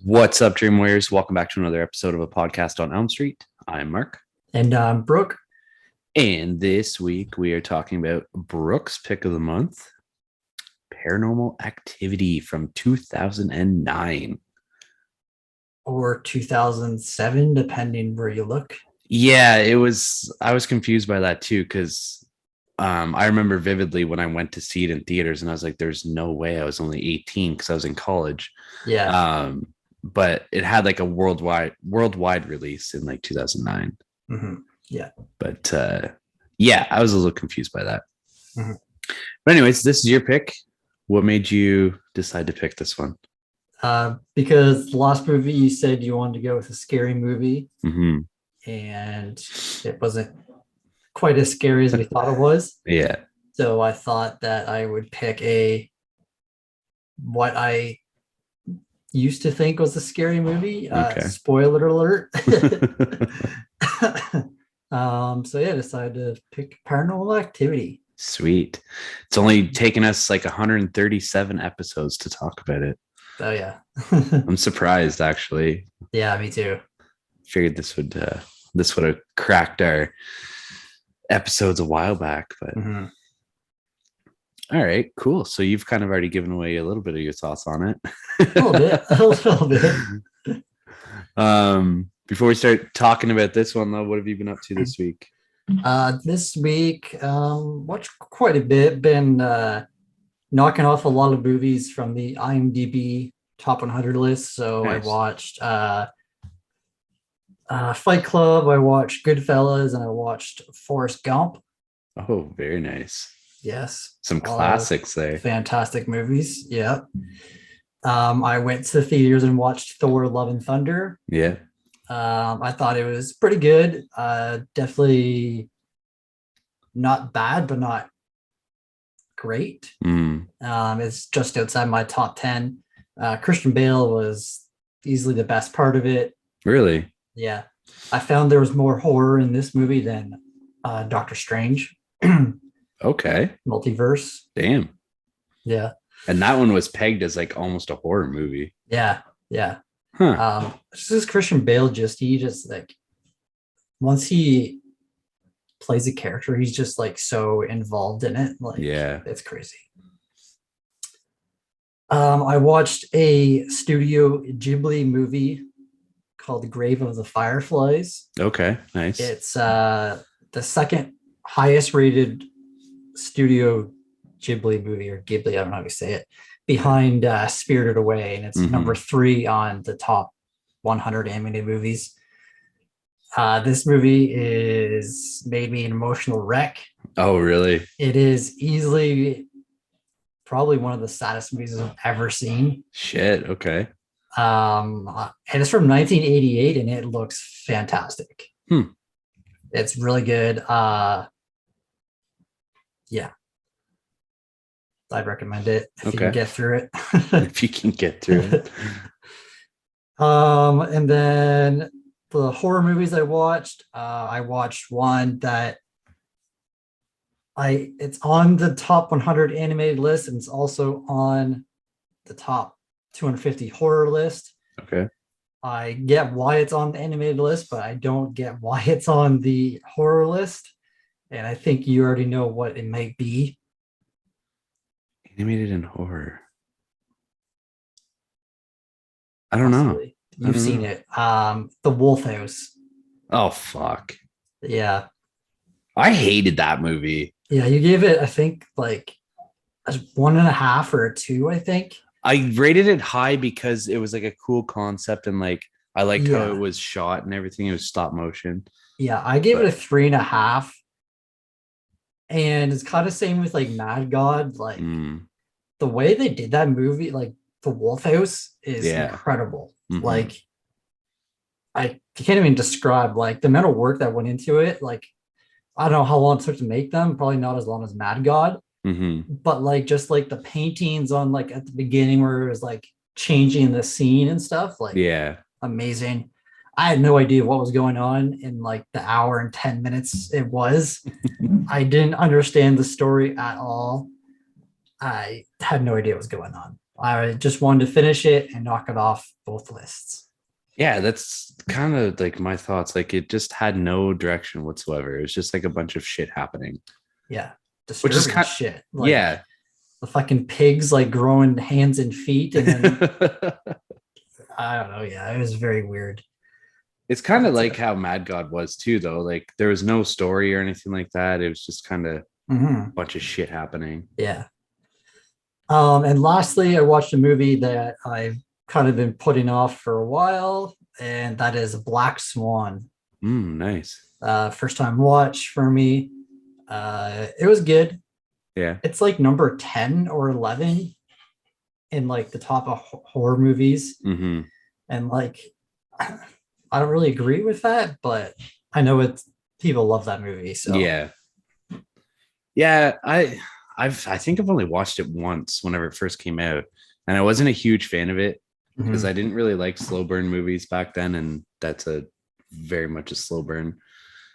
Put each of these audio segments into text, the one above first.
What's up, Dream Warriors? Welcome back to another episode of a podcast on Elm Street. I'm Marc. And Brooke. And this week we are talking about Brooke's pick of the month, Paranormal Activity from 2009. Or 2007, depending where you look. Yeah, I was confused by that too, because I remember vividly when I went to see it in theaters and I was like, there's no way I was only 18 because I was in college. Yeah. But it had like a worldwide release in like 2009. Mm-hmm. Yeah. But yeah, I was a little confused by that. Mm-hmm. But anyways, this is your pick. What made you decide to pick this one? Because the last movie you said you wanted to go with a scary movie, Mm-hmm. and it wasn't quite as scary as we thought it was. Yeah. So I thought that I would pick what I used to think was a scary movie. Okay. Spoiler alert. So yeah, I decided to pick Paranormal Activity. Sweet. It's only taken us like 137 episodes to talk about it. Oh yeah. I'm surprised, actually. Yeah, me too. Figured this would have cracked our episodes a while back, but Mm-hmm. All right, cool. So you've kind of already given away a little bit of your thoughts on it. A little bit. Before we start talking about this one, though, what have you been up to this week? This week, watched quite a bit. Been knocking off a lot of movies from the IMDb top 100 list. So nice. I watched Fight Club, I watched Goodfellas, and I watched Forrest Gump. Oh, very nice. Yes. Some classics there. Fantastic movies. Yeah. I went to the theaters and watched Thor: Love and Thunder. Yeah. I thought it was pretty good. Definitely not bad, but not great. It's just outside my top 10. Christian Bale was easily the best part of it. Really? Yeah. I found there was more horror in this movie than Doctor Strange. Okay. Multiverse. Damn. Yeah. And that one was pegged as like almost a horror movie. Yeah. Yeah. Huh. Just Christian Bale, he just like, once he plays a character, he's just like so involved in it. Like, yeah, it's crazy. I watched a Studio Ghibli movie called The Grave of the Fireflies. Okay, nice. It's the second highest rated Studio Ghibli movie, or Ghibli, I don't know how to say it, behind Spirited Away, and it's number 3 on the top 100 animated movies. This movie made me an emotional wreck. Oh, really? It is easily probably one of the saddest movies I've ever seen. Shit, okay. And it's from 1988, and it looks fantastic. It's really good. Yeah. I'd recommend it if you can get through it. If you can get through it. And then the horror movies I watched one that it's on the top 100 animated list, and it's also on the top 250 horror list. Okay. I get why it's on the animated list, but I don't get why it's on the horror list. And I think you already know what it might be. Animated and horror. I don't know. You've seen it. The Wolf House. Oh, fuck. Yeah. I hated that movie. Yeah, you gave it, I think, like a 1.5 or a 2, I think. I rated it high because it was like a cool concept, and like I liked how it was shot and everything. It was stop motion. Yeah, I gave it a 3.5. And it's kind of same with like Mad God. Like the way they did that movie, like the Wolf House, is incredible. Like I can't even describe like the amount of work that went into it. Like I don't know how long it took to make them. Probably not as long as Mad God. But like just like the paintings on like at the beginning where it was like changing the scene and stuff. Like amazing. I had no idea what was going on in like the hour and 10 minutes it was. I didn't understand the story at all. I had no idea what was going on. I just wanted to finish it and knock it off both lists. Yeah, that's kind of like my thoughts. Like it just had no direction whatsoever. It was just like a bunch of shit happening. Yeah, Which is disturbing kind shit. Like yeah. the fucking pigs like growing hands and feet, and then I don't know. Yeah, it was very weird. It's kind of But, like how Mad God was too, though. Like there was no story or anything like that. It was just kind of a bunch of shit happening. Yeah. And lastly, I watched a movie that I've kind of been putting off for a while, and that is Black Swan. Nice. First time watch for me. It was good. Yeah. It's like number 10 or 11 in like the top of horror movies. And like, I don't really agree with that, but I know it's people love that movie. So yeah. I think I've only watched it once whenever it first came out, and I wasn't a huge fan of it because I didn't really like slow burn movies back then, and that's a very much a slow burn.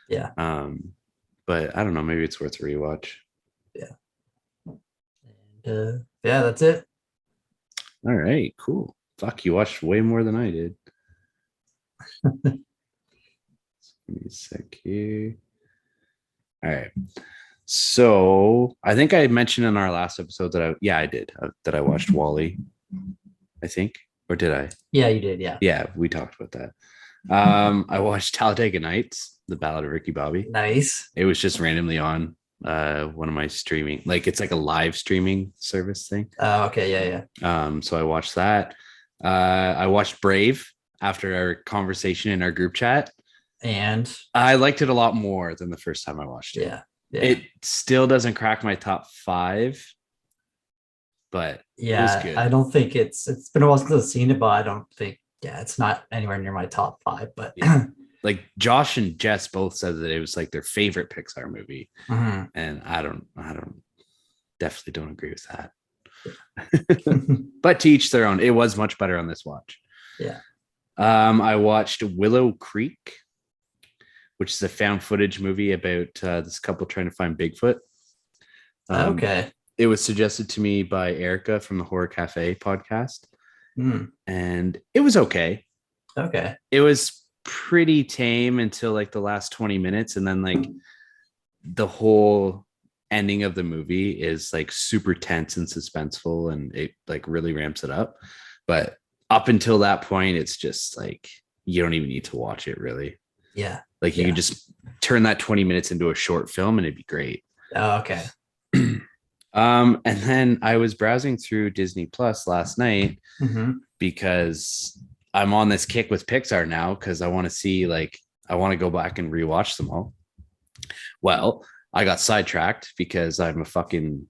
Yeah. But I don't know, maybe it's worth a rewatch. Yeah. And, yeah, that's it. All right, cool. Fuck, you watched way more than I did. Give me a sec here. All right. So I think I mentioned in our last episode that I did that I watched Wally. I think, or did I? Yeah, you did. Yeah. Yeah, we talked about that. I watched Talladega Nights, The Ballad of Ricky Bobby. Nice. It was just randomly on one of my streaming, like it's like a live streaming service thing. Oh, okay. Yeah. So I watched that. I watched Brave after our conversation in our group chat, and I liked it a lot more than the first time I watched it. Yeah. It still doesn't crack my top 5, but it was good. I don't think it's been a while since I've seen it, but I don't think it's not anywhere near my top 5. But like Josh and Jess both said that it was like their favorite Pixar movie, and I definitely don't agree with that. But to each their own. It was much better on this watch. Yeah. I watched Willow Creek, which is a found footage movie about this couple trying to find Bigfoot. Okay. It was suggested to me by Erica from the Horror Cafe podcast. And it was okay. Okay. It was pretty tame until like the last 20 minutes. And then like the whole ending of the movie is like super tense and suspenseful, and it like really ramps it up. But up until that point, it's just like, you don't even need to watch it really. Yeah. Like you can just turn that 20 minutes into a short film and it'd be great. Oh, okay. And then I was browsing through Disney Plus last night because I'm on this kick with Pixar now, because I want to see, like, I want to go back and rewatch them all. Well, I got sidetracked because I'm a fucking,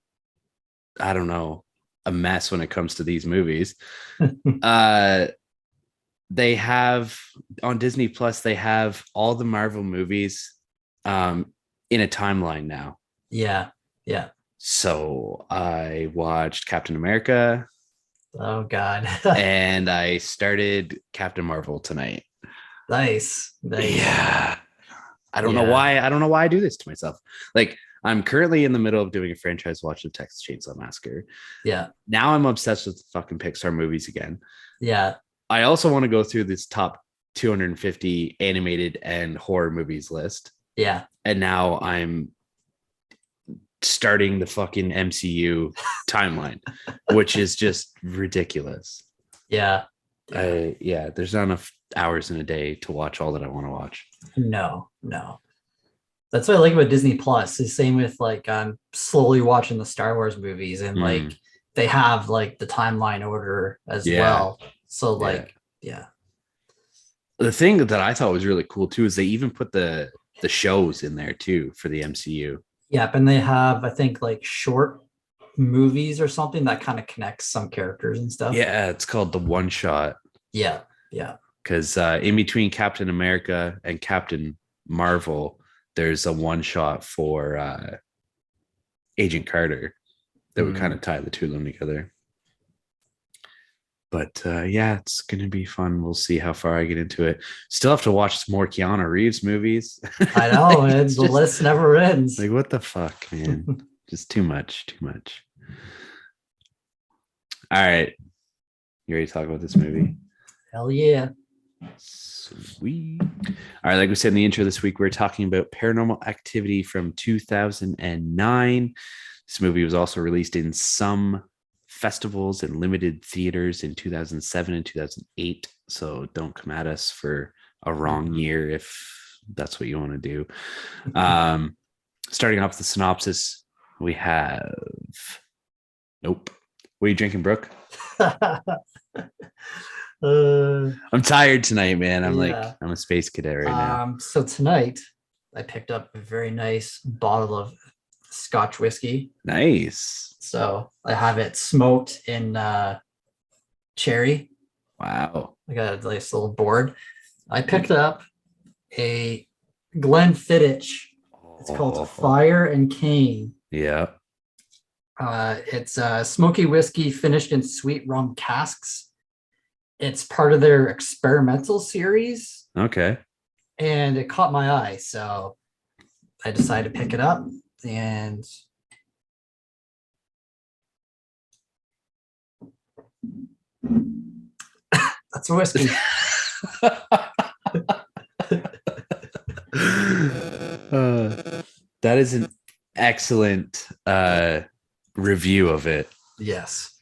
I don't know, a mess when it comes to these movies. They have on Disney Plus, they have all the Marvel movies in a timeline now. Yeah. So I watched Captain America. Oh God. And I started Captain Marvel tonight. Nice. Yeah. I don't know why I do this to myself. Like, I'm currently in the middle of doing a franchise watch of Texas Chainsaw Massacre. Yeah. Now I'm obsessed with fucking Pixar movies again. Yeah. I also want to go through this top 250 animated and horror movies list. Yeah. And now I'm starting the fucking MCU timeline, which is just ridiculous. Yeah. There's not enough hours in a day to watch all that I want to watch. No. That's what I like about Disney Plus. The same with like I'm slowly watching the Star Wars movies, and like they have like the timeline order as well. So like the thing that I thought was really cool too is they even put the shows in there too for the MCU. Yep, and they have, I think, like short movies or something that kind of connects some characters and stuff. Yeah, it's called the One Shot. Yeah. Because in between Captain America and Captain Marvel, there's a one shot for Agent Carter that would kind of tie the two of them together. But it's going to be fun. We'll see how far I get into it. Still have to watch some more Keanu Reeves movies. I know, man. The list never ends. Like, what the fuck, man? Just too much. All right. You ready to talk about this movie? Hell yeah. Sweet. All right. Like we said in the intro this week, we're talking about Paranormal Activity from 2009. This movie was also released in some festivals and limited theaters in 2007 and 2008. So don't come at us for a wrong year if that's what you want to do. Starting off the synopsis, we have... Nope. What are you drinking, Brooke? I'm tired tonight, man. I'm a space cadet right now. So tonight I picked up a very nice bottle of Scotch whiskey. Nice. So I have it smoked in cherry. Wow. I got a nice little board. I picked up a Glenfiddich. It's called Fire and Cane. Yeah. It's a smoky whiskey finished in sweet rum casks. It's part of their experimental series. Okay. And it caught my eye, so I decided to pick it up. And that's a whiskey. That is an excellent review of it. Yes.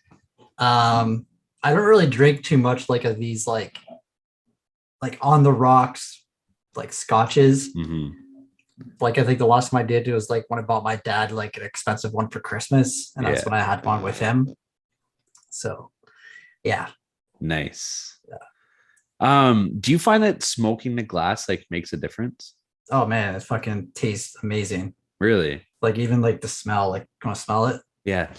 I don't really drink too much like of these like on the rocks like scotches. Mm-hmm. Like I think the last time I did was like when I bought my dad like an expensive one for Christmas, and that's when I had one with him. So yeah. Nice. Yeah. Do you find that smoking the glass like makes a difference? Oh man, it fucking tastes amazing. Really? Like even like the smell, like you want to smell it? Yeah.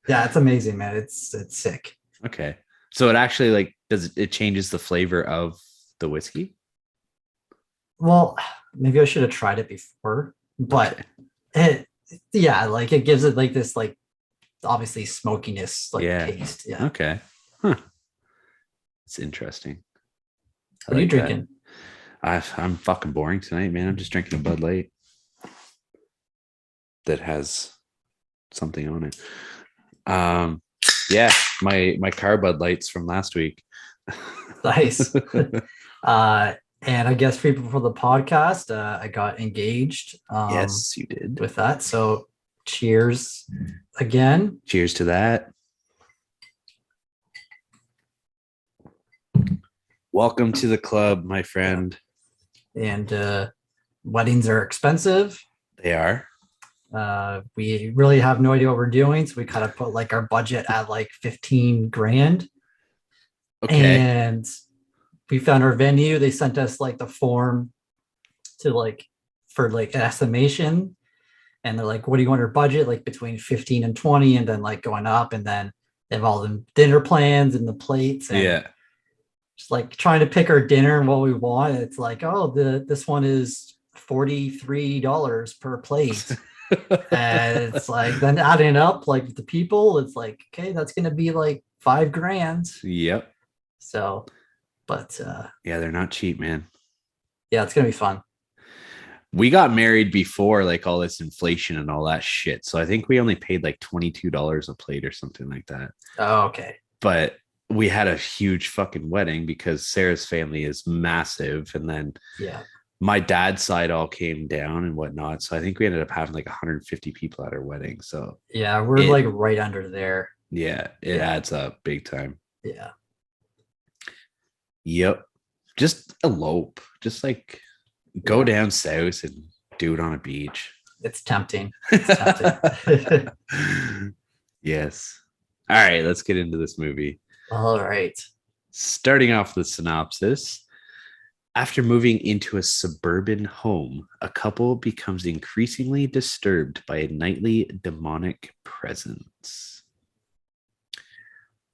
Yeah, it's amazing, man. It's sick. Okay. So it actually like it changes the flavor of the whiskey? Well, maybe I should have tried it before, but it gives it like this like obviously smokiness like taste. Yeah. Okay. Huh. It's interesting. What are you drinking? I'm fucking boring tonight, man. I'm just drinking a Bud Light that has something on it. Yeah, my car Bud Lights from last week. Nice. And I guess people for the podcast, I got engaged. Yes, you did. With that. So cheers again. Cheers to that. Welcome to the club, my friend. And weddings are expensive. They are. We really have no idea what we're doing, so we kind of put like our budget at like 15 grand. Okay. And we found our venue. They sent us like the form to like for like an estimation, and they're like, what do you want our budget? Like between 15 and 20, and then like going up, and then they have all the dinner plans and the plates. And just like trying to pick our dinner and what we want. It's like, oh, this one is $43 per plate. And it's like then adding up like the people, it's like, okay, that's gonna be like $5 grand. Yep. So but yeah, they're not cheap, man. Yeah, it's gonna be fun. We got married before like all this inflation and all that shit, so I think we only paid like $22 a plate or something like that. Oh, okay. But we had a huge fucking wedding because Sarah's family is massive, and then my dad's side all came down and whatnot, so I think we ended up having like 150 people at our wedding. So yeah, we're like right under there. Yeah, it adds up big time. Yeah. Yep. Just elope. Just like go down south and do it on a beach. It's tempting. It's tempting. Yes. All right, let's get into this movie. All right. Starting off the synopsis. After moving into a suburban home, a couple becomes increasingly disturbed by a nightly demonic presence.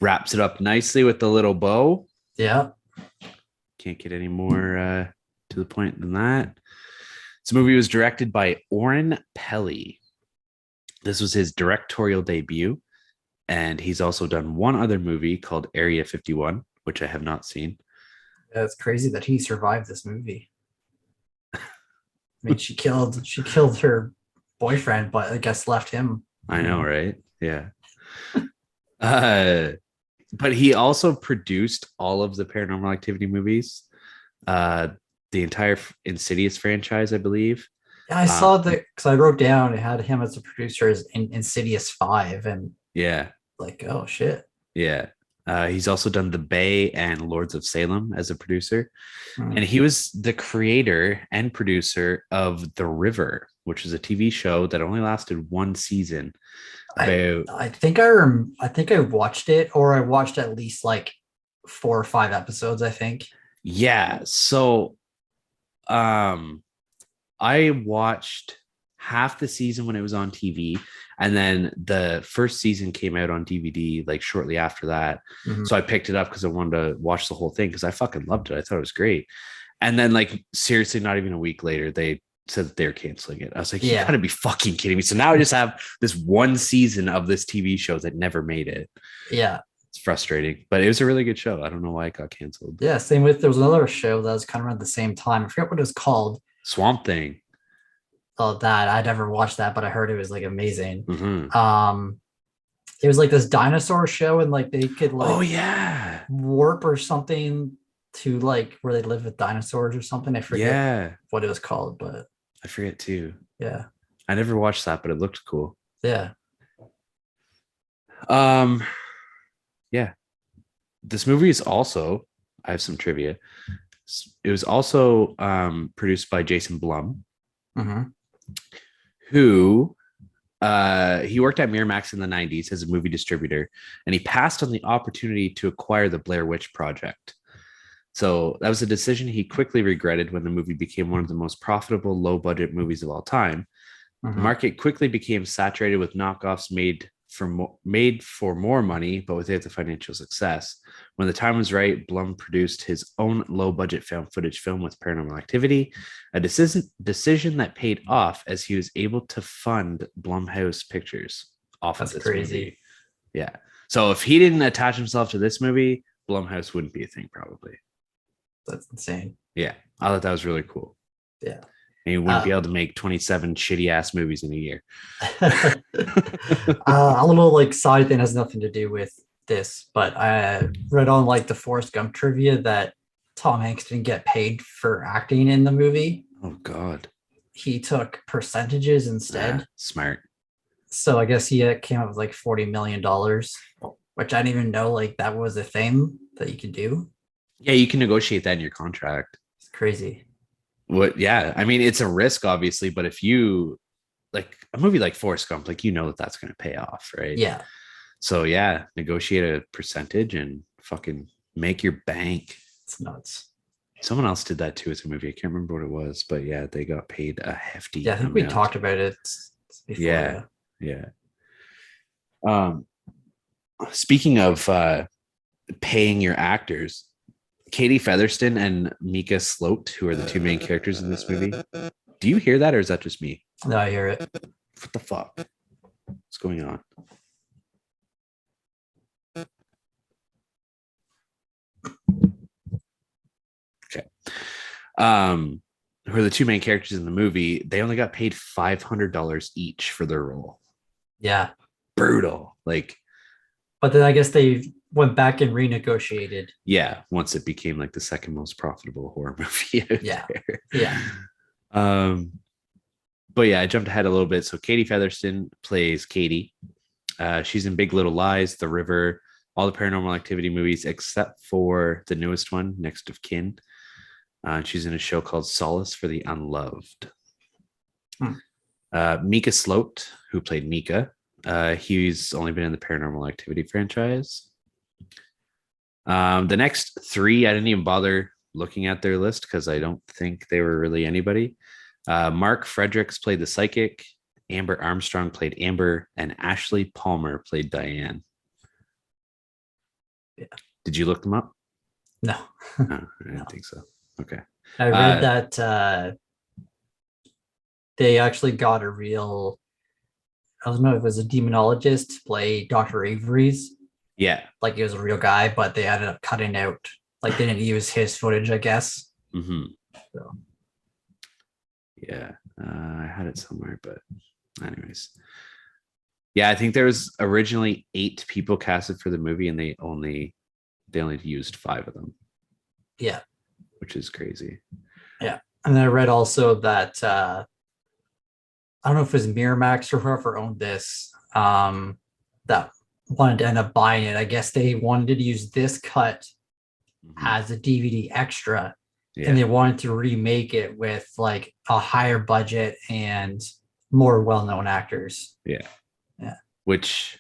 Wraps it up nicely with the little bow. Yeah. Can't get any more to the point than that. This movie was directed by Oren Peli. This was his directorial debut, and he's also done one other movie called Area 51, which I have not seen. Yeah, it's crazy that he survived this movie. I mean, she killed her boyfriend, but I guess left him. I know, right? Yeah. But he also produced all of the Paranormal Activity movies, uh, the entire Insidious franchise, I believe. Yeah, I saw that because I wrote down it had him as a producer in Insidious 5, and Yeah, like, oh shit. yeah. He's also done The Bay and Lords of Salem as a producer. Hmm. And he was the creator and producer of The River, which is a TV show that only lasted one season. About I think I think I watched it, or I watched at least like 4 or 5 episodes, I think. yeah. So um I watched half the season when it was on TV, and then the first season came out on DVD like shortly after that. Mhm. So I picked it up because I wanted to watch the whole thing because I fucking loved it. I thought it was great. And then, like, seriously, not even a week later, they said that they're canceling it. I was like, you Yeah. gotta be fucking kidding me. So now I just have this one season of this TV show that never made it. Yeah. It's frustrating, but it was a really good show. I don't know why it got canceled. Yeah. Same with there was another show that was kind of around the same time. I forget what it was called. Swamp Thing. Oh, that I never watched that, but I heard it was like amazing. Mm-hmm. It was like this dinosaur show, and like they could Oh, like yeah. warp or something to like where they live with dinosaurs or something. I forget Yeah. what it was called, but I forget too. yeah. I never watched that, but it looked cool. Yeah. Um, yeah. This movie is also, I have some trivia. It was also produced by Jason Blum, Mm-hmm. who he worked at Miramax in the 90s as a movie distributor, and he passed on the opportunity to acquire the Blair Witch Project. So that was a decision he quickly regretted when the movie became one of the most profitable low budget movies of all time. The Mm-hmm. market quickly became saturated with knockoffs made for more money, but without the financial success. When the time was right, Blum produced his own low-budget found footage film with Paranormal Activity, a decision that paid off as he was able to fund Blumhouse Pictures off of That's this crazy. movie. Yeah. So if he didn't attach himself to this movie, Blumhouse wouldn't be a thing, probably. That's insane. Yeah, I thought that was really cool. Yeah. And you wouldn't be able to make 27 shitty ass movies in a year. A little like side thing has nothing to do with this, but I read on like the Forrest Gump trivia that Tom Hanks didn't get paid for acting in the movie. Oh God. He took percentages instead. Smart. So I guess he came up with like $40 million, which I didn't even know like that was a thing that you could do. Yeah, you can negotiate that in your contract. It's crazy. What? Yeah, I mean, it's a risk, obviously, but if you like a movie like Forrest Gump, like you know that that's going to pay off, right? Yeah. So yeah, negotiate a percentage and fucking make your bank. It's nuts. Someone else did that too as a movie. I can't remember what it was, but yeah, they got paid a hefty. Yeah, I think we talked about it before. Yeah, yeah. Speaking of paying your actors, Katie Featherston and Micah Sloat, who are the two main characters in this movie. Do you hear that, or is that just me? No, I hear it. What the fuck? What's going on? Okay. Who are the two main characters in the movie? They only got paid $500 each for their role. Yeah. Brutal. Like, but then I guess they went back and renegotiated. Yeah, once it became like the second most profitable horror movie out there. Yeah. But yeah, I jumped ahead a little bit. So Katie Featherston plays Katie. She's in Big Little Lies, The River, all the Paranormal Activity movies except for the newest one, Next of Kin. She's in a show called Solace for the Unloved. Micah Sloat, who played Micah, he's only been in the Paranormal Activity franchise. The next three, I didn't even bother looking at their list because I don't think they were really anybody. Mark Fredericks played the psychic, Amber Armstrong played Amber, and Ashley Palmer played Diane. Yeah. Did you look them up? No. I didn't think so. Okay. I read that they actually got a real, I don't know if it was a demonologist to play Dr. Avery's. Yeah. Like he was a real guy, but they ended up cutting out, like they didn't use his footage, I guess. Mm-hmm. So. Yeah. I had it somewhere, but anyways. Yeah, I think there was originally 8 people casted for the movie, and they only used 5 of them. Yeah, which is crazy. Yeah, and I read also that I don't know if it was Miramax or whoever owned this that wanted to end up buying it. I guess they wanted to use this cut as a DVD extra, and they wanted to remake it with like a higher budget and more well-known actors. Yeah. Yeah. Which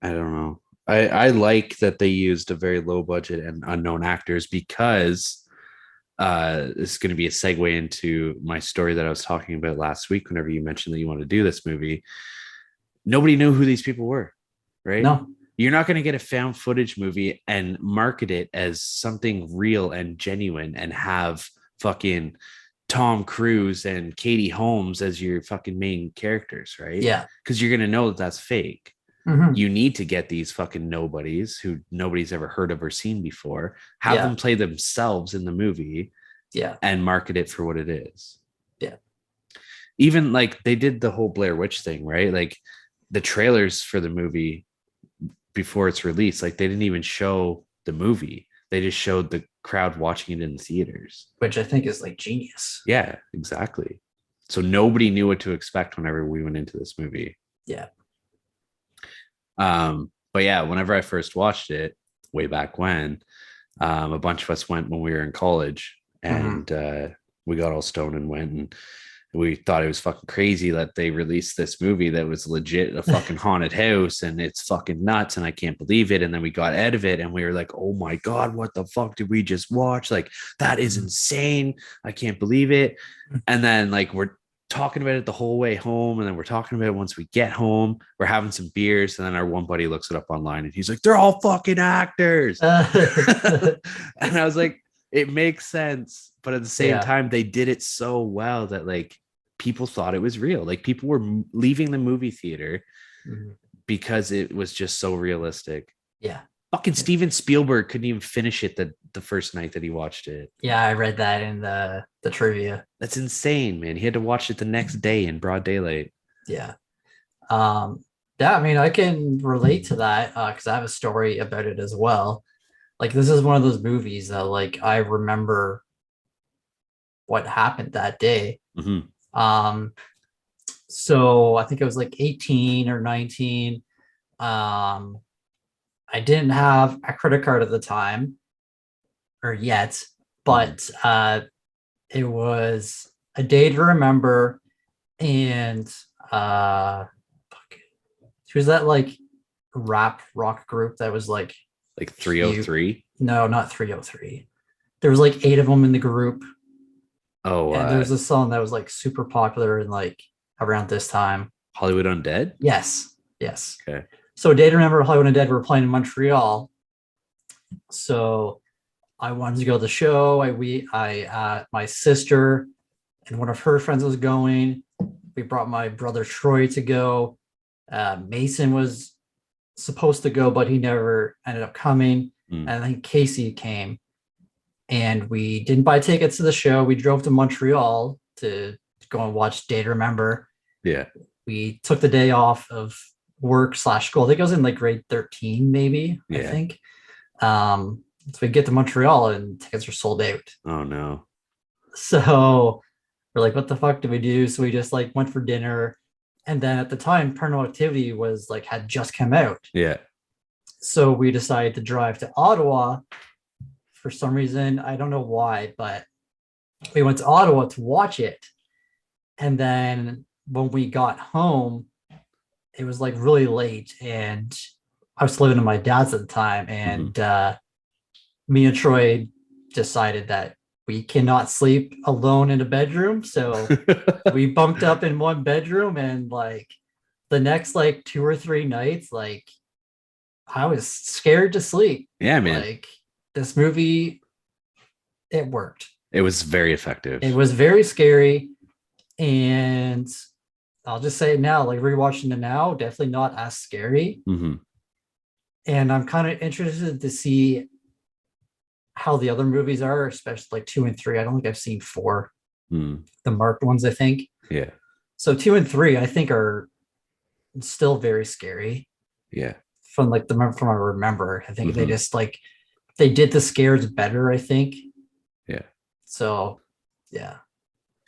I don't know. I like that they used a very low budget and unknown actors, because this is going to be a segue into my story that I was talking about last week. Whenever you mentioned that you want to do this movie, nobody knew who these people were, right? No. You're not going to get a found footage movie and market it as something real and genuine and have fucking Tom Cruise and Katie Holmes as your fucking main characters, right? Yeah. Because you're going to know that that's fake. Mm-hmm. You need to get these fucking nobodies who nobody's ever heard of or seen before, have them play themselves in the movie, and market it for what it is. Yeah. Even like they did the whole Blair Witch thing, right? Like the trailers for the movie before it's released, like they didn't even show the movie. They just showed the crowd watching it in the theaters. Which I think is like genius. Yeah, exactly. So nobody knew what to expect whenever we went into this movie. Yeah. But yeah, whenever I first watched it way back when, a bunch of us went when we were in college, and we got all stoned and went, and we thought it was fucking crazy that they released this movie that was legit a fucking haunted house, and it's fucking nuts, and I can't believe it. And then we got out of it and we were like, oh my God, what the fuck did we just watch? Like, that is insane. I can't believe it. And then like we're talking about it the whole way home, and then we're talking about it once we get home. We're having some beers, and then our one buddy looks it up online and he's like, they're all fucking actors. And I was like, it makes sense, but at the same time they did it so well that like people thought it was real. Like people were leaving the movie theater because it was just so realistic. Fucking Steven Spielberg couldn't even finish it the first night that he watched it. Yeah, I read that in the trivia. That's insane, man. He had to watch it the next day in broad daylight. Yeah. Yeah, I mean, I can relate to that because I have a story about it as well. Like, this is one of those movies that, like, I remember what happened that day. So I think I was like 18 or 19. I didn't have a credit card at the time or yet, but it was a day to remember. And who's that like rap rock group that was like 303? No, not 303. There was like 8 of them in the group. Oh, and there's a song that was like super popular in like around this time. Hollywood Undead? Yes. Okay. So Day to Remember, Hollywood Undead were playing in Montreal. So I wanted to go to the show. My sister and one of her friends was going. We brought my brother Troy to go. Mason was supposed to go, but he never ended up coming. And I think Casey came. And we didn't buy tickets to the show. We drove to Montreal to go and watch Day to Remember. Yeah. We took the day off of work/school. I think I was in like grade 13, maybe. I think. So we get to Montreal and tickets are sold out. Oh no. So we're like, what the fuck do we do? So we just like went for dinner. And then at the time, Paranormal Activity was like had just come out. Yeah. So we decided to drive to Ottawa. For some reason, I don't know why, but we went to Ottawa to watch it. And then when we got home, it was like really late, and I was living with my dad's at the time, and me and Troy decided that we cannot sleep alone in a bedroom. So we bunked up in one bedroom, and like the next like 2 or 3 nights, like I was scared to sleep. Yeah, man. Like this movie, it worked. It was very effective. It was very scary. And I'll just say it now, like rewatching it now, definitely not as scary. And I'm kind of interested to see how the other movies are, especially like 2 and 3. I don't think I've seen 4, the Marc ones, I think. Yeah. So 2 and 3, I think, are It's still very scary. Yeah. From like the from I remember, I think they just like they did the scares better, I think. Yeah. So yeah.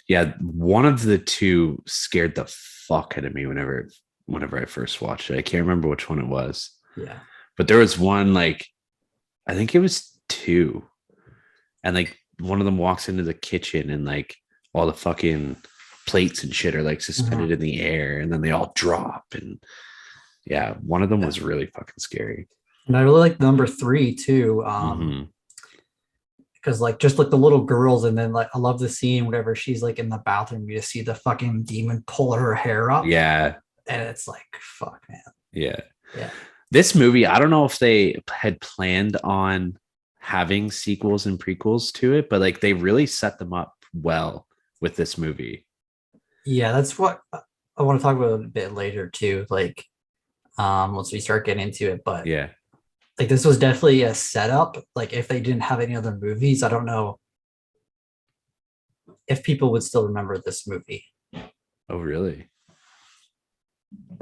Yeah. One of the two scared the fuck out of me whenever I first watched it. I can't remember which one it was. Yeah. But there was one, like, I think it was two. And like one of them walks into the kitchen and like all the fucking plates and shit are like suspended in the air and then they all drop. And yeah, one of them was really fucking scary. And I really like number 3 too. Because like just like the little girls, and then like I love the scene whenever she's like in the bathroom, you just see the fucking demon pull her hair up. Yeah. And it's like, fuck, man. Yeah. Yeah. This movie, I don't know if they had planned on having sequels and prequels to it, but like they really set them up well with this movie. Yeah, that's what I want to talk about a bit later too. Like, once we start getting into it, but yeah, like this was definitely a setup. Like, if they didn't have any other movies, I don't know if people would still remember this movie. Oh, really?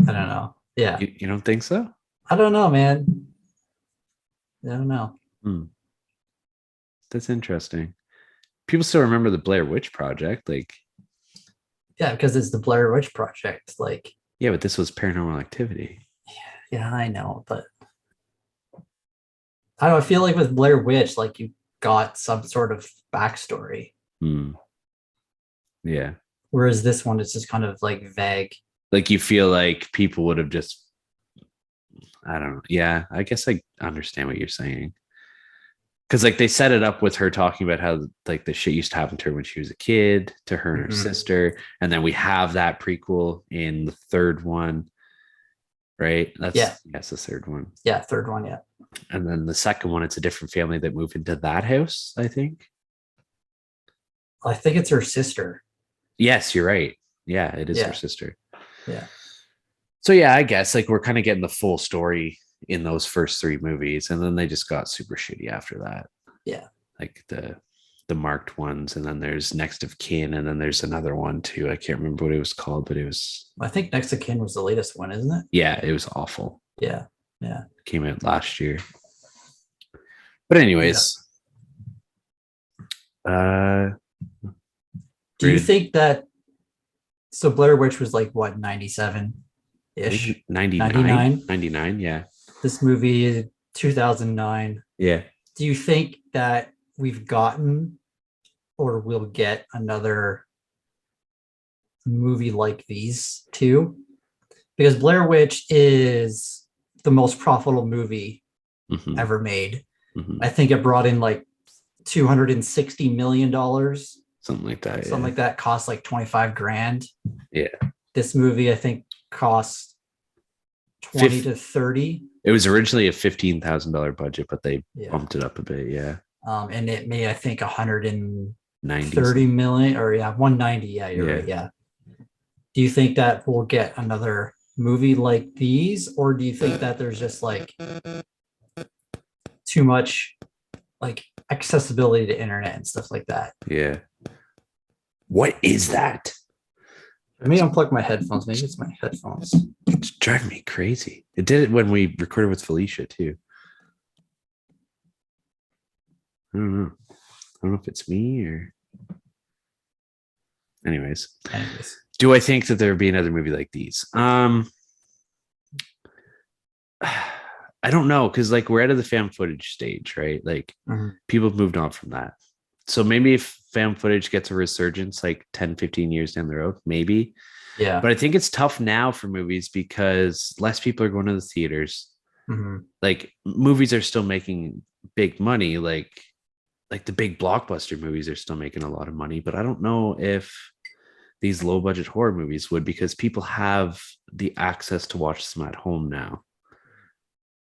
I don't know. Yeah, you don't think so? I don't know, man. I don't know. That's interesting. People still remember the Blair Witch Project, like. Yeah, because it's the Blair Witch Project. Like, Yeah, but this was Paranormal Activity. yeah, I know, but I don't feel like with Blair Witch, like you got some sort of backstory. Yeah. Whereas this one is just kind of like vague. Like you feel like people would have just, I don't know. Yeah, I guess I understand what you're saying. Because like they set it up with her talking about how like the shit used to happen to her when she was a kid, to her and her sister, and then we have that prequel in the third one, right? That's the third one. Yeah, third one, yeah. And then the second one, it's a different family that moved into that house, I think. I think it's her sister. Yes, you're right. Yeah, it is her sister. Yeah. So yeah, I guess like we're kind of getting the full story in those first 3 movies, and then they just got super shitty after that. Yeah. Like the marked ones, and then there's Next of Kin, and then there's another one too. I can't remember what it was called, but it was, I think Next of Kin was the latest one, isn't it? Yeah, it was awful. Yeah. Yeah. Came out last year. But anyways. Do you think that so Blair Witch was like what, 97-ish? 99, yeah. This movie 2009. Yeah. Do you think that we've gotten or will get another movie like these two? Because Blair Witch is the most profitable movie ever made. I think it brought in like $260 million. Something like that. Something like that. Cost like 25 grand. Yeah. This movie, I think, cost 20 to 30. It was originally a $15,000 budget, but they bumped it up a bit. Yeah. And it made, I think, 130 million, or 190. Yeah, you're right. Yeah. Do you think that we'll get another movie like these, or do you think that there's just like too much like accessibility to internet and stuff like that? Yeah. What is that? Let me unplug my headphones. Maybe it's my headphones. It's driving me crazy. It did it when we recorded with Felicia too. I don't know if it's me or. Anyways. Do I think that there would be another movie like these? I don't know, because like we're out of the fan footage stage, right? Like people have moved on from that. So maybe if fan footage gets a resurgence like 10, 15 years down the road, maybe. Yeah. But I think it's tough now for movies because less people are going to the theaters. Like movies are still making big money. Like the big blockbuster movies are still making a lot of money. But I don't know if these low budget horror movies would, because people have the access to watch them at home now.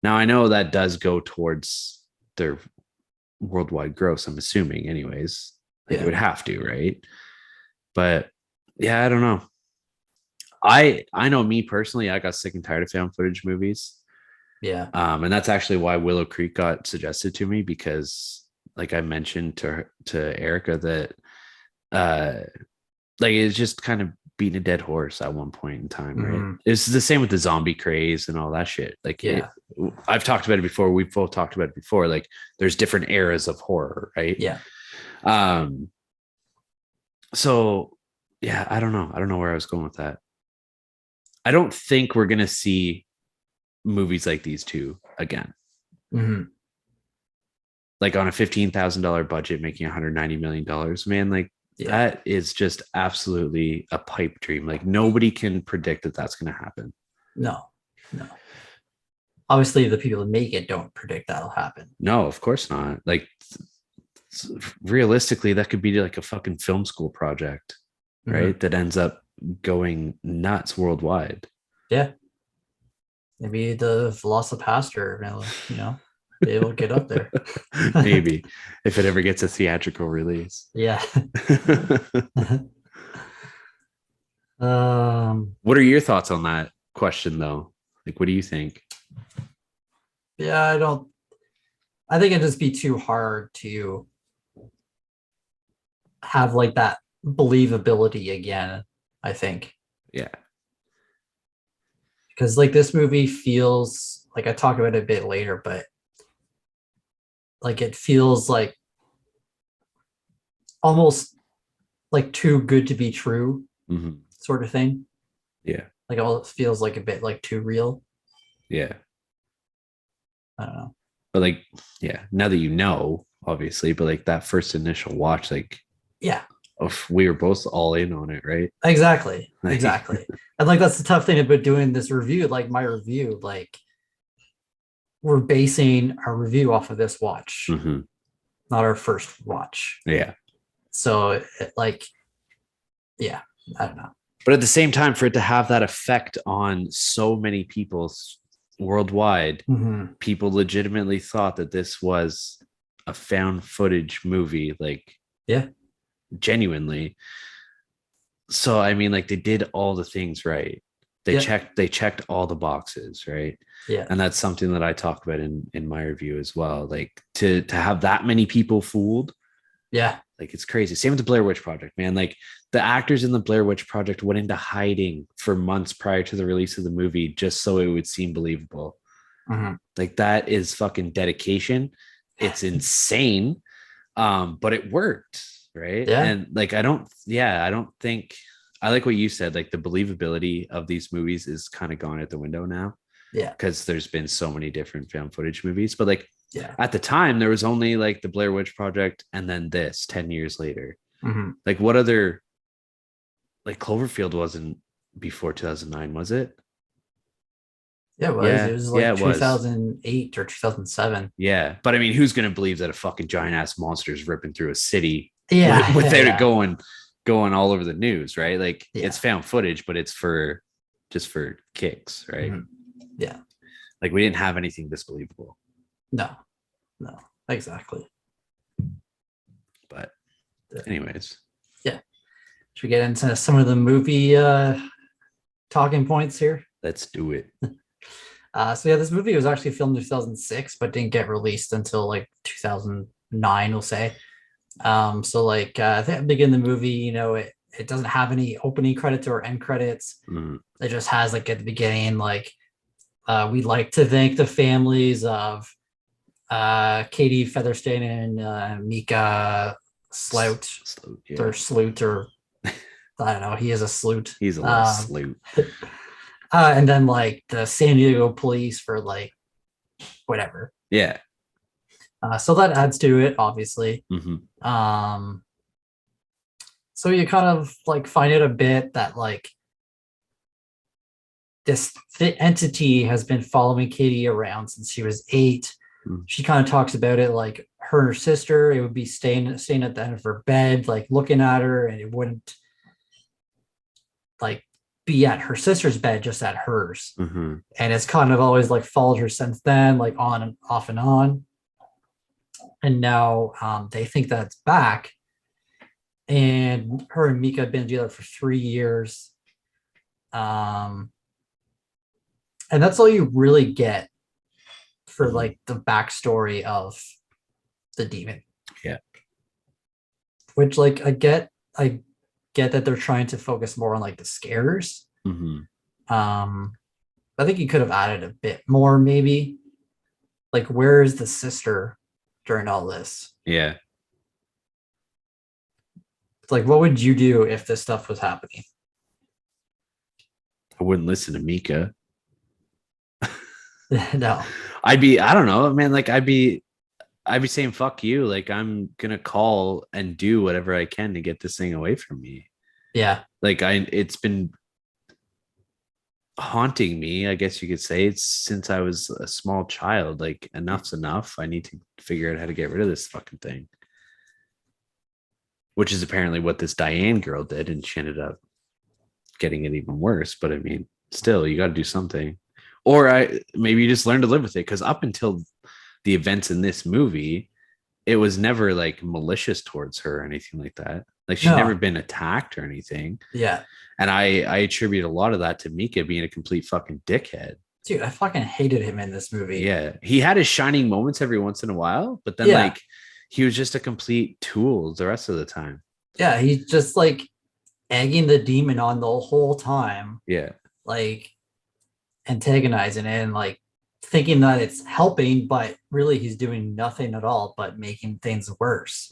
Now, I know that does go towards their worldwide gross, I'm assuming anyways. Like it would have to, right? But yeah, I don't know. I know me personally, I got sick and tired of found footage movies. Yeah. And that's actually why Willow Creek got suggested to me, because like I mentioned to Erica that like it's just kind of beating a dead horse at one point in time, right? It's the same with the zombie craze and all that shit. Like, I've talked about it before. We've both talked about it before. Like, there's different eras of horror, right? Yeah. So yeah, I don't know where I was going with that. I don't think we're gonna see movies like these two again. Like on a $15,000 budget, making $190 million, man. Like, that is just absolutely a pipe dream. Like, nobody can predict that that's going to happen. No. Obviously, the people that make it don't predict that'll happen. No, of course not. Like, realistically, that could be like a fucking film school project, right? That ends up going nuts worldwide. Yeah. Maybe the Velocipaster, you know, it'll get up there. Maybe if it ever gets a theatrical release. Yeah. What are your thoughts on that question, though? Like, what do you think? Yeah, I think it'd just be too hard to have like that believability again, I think. Yeah. Because like this movie feels like, I talk about it a bit later, but like it feels like almost like too good to be true sort of thing. Yeah. Like it all feels like a bit like too real. Yeah. I don't know. But like, yeah, now that you know, obviously, but like that first initial watch, like, yeah, we were both all in on it, right? Exactly. And like that's the tough thing about doing this review. Like my review, like we're basing our review off of this watch, not our first watch. Yeah. So like, yeah, I don't know. But at the same time, for it to have that effect on so many people worldwide, people legitimately thought that this was a found footage movie, like, genuinely. So I mean, like, they did all the things right. They checked all the boxes, right? Yeah. And that's something that I talk about in my review as well. Like, to have that many people fooled, like, it's crazy. Same with the Blair Witch Project, man. Like, the actors in the Blair Witch Project went into hiding for months prior to the release of the movie just so it would seem believable. Like, that is fucking dedication. It's insane. But it worked, right? And like, I don't think, I like what you said, like the believability of these movies is kind of gone out the window now. Because there's been so many different found footage movies. But like, at the time, there was only like the Blair Witch Project and then this 10 years later. Like, what other, like, Cloverfield wasn't before 2009, was it? Yeah, it was. It was like 2008 or 2007. Yeah. But I mean, who's going to believe that a fucking giant ass monster is ripping through a city without it going all over the news, right? Like, it's found footage, but it's just for kicks, right? Yeah. Like, we didn't have anything disbelievable. No, exactly. But anyways. Yeah. Should we get into some of the movie talking points here? Let's do it. So yeah, this movie was actually filmed in 2006, but didn't get released until like 2009, we'll say. So like I think at the beginning of the movie, you know, it doesn't have any opening credits or end credits. It just has like at the beginning, like we'd like to thank the families of Katie Featherstone and Micah Slout or Sloot, or I don't know. He is a sloot. He's a little sloot. And then like the San Diego police for like whatever. Yeah. So that adds to it, obviously. So you kind of like find out a bit that like this entity has been following Katie around since she was 8. She kind of talks about it like her and her sister, it would be staying at the end of her bed, like looking at her, and it wouldn't like be at her sister's bed, just at hers. And it's kind of always like followed her since then, like on and off and on. And now they think that it's back. And her and Micah have been together for 3 years. And that's all you really get for like the backstory of the demon. Yeah. Which like I get that they're trying to focus more on like the scares. Um, I think you could have added a bit more, maybe. Like, where is the sister during all this? Yeah. It's like, what would you do if this stuff was happening? I wouldn't listen to Micah. No. I don't know, man. Like I'd be saying, fuck you. Like I'm gonna call and do whatever I can to get this thing away from me. Yeah. Like it's been haunting me, I guess you could say. It's since I was a small child. Like enough's enough. I need to figure out how to get rid of this fucking thing. Which is apparently what this Diane girl did, and she ended up getting it even worse. But I mean, still, you got to do something. Or maybe you just learn to live with it, because up until the events in this movie, it was never like malicious towards her or anything like that. Like she's never been attacked or anything. Yeah. And I attribute a lot of that to Micah being a complete fucking dickhead. Dude, I fucking hated him in this movie. Yeah. He had his shining moments every once in a while, but then like he was just a complete tool the rest of the time. Yeah, he's just like egging the demon on the whole time. Yeah. Like antagonizing it and like thinking that it's helping, but really he's doing nothing at all but making things worse.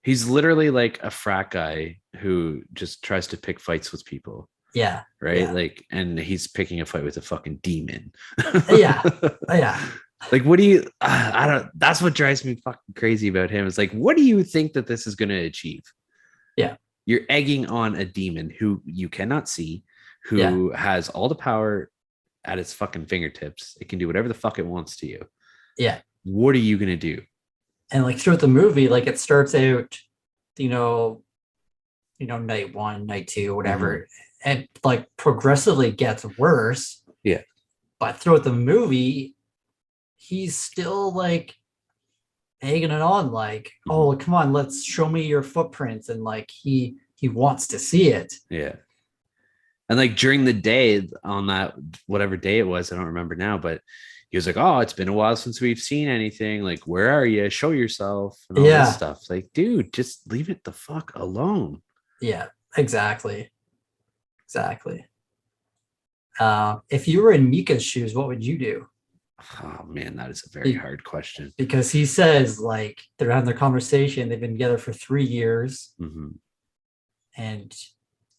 He's literally like a frat guy who just tries to pick fights with people. Yeah. Right. Yeah. Like, and he's picking a fight with a fucking demon. Yeah. Yeah. Like, what do you, I don't, that's what drives me fucking crazy about him. It's like, what do you think that this is going to achieve? Yeah. You're egging on a demon who you cannot see, who has all the power at its fucking fingertips. It can do whatever the fuck it wants to you. Yeah. What are you going to do? And like throughout the movie, like it starts out, night 1, night 2, whatever, and like progressively gets worse. Yeah. But throughout the movie, he's still like egging it on, like, oh, come on, let's show me your footprints. And like he wants to see it. Yeah. And like during the day on that, whatever day it was, I don't remember now, but he was like, oh, it's been a while since we've seen anything. Like, where are you? Show yourself and all this stuff. Like, dude, just leave it the fuck alone. Yeah, exactly. Exactly. If you were in Micah's shoes, what would you do? Oh man, that is a very hard question. Because he says like they're having their conversation. They've been together for 3 years. And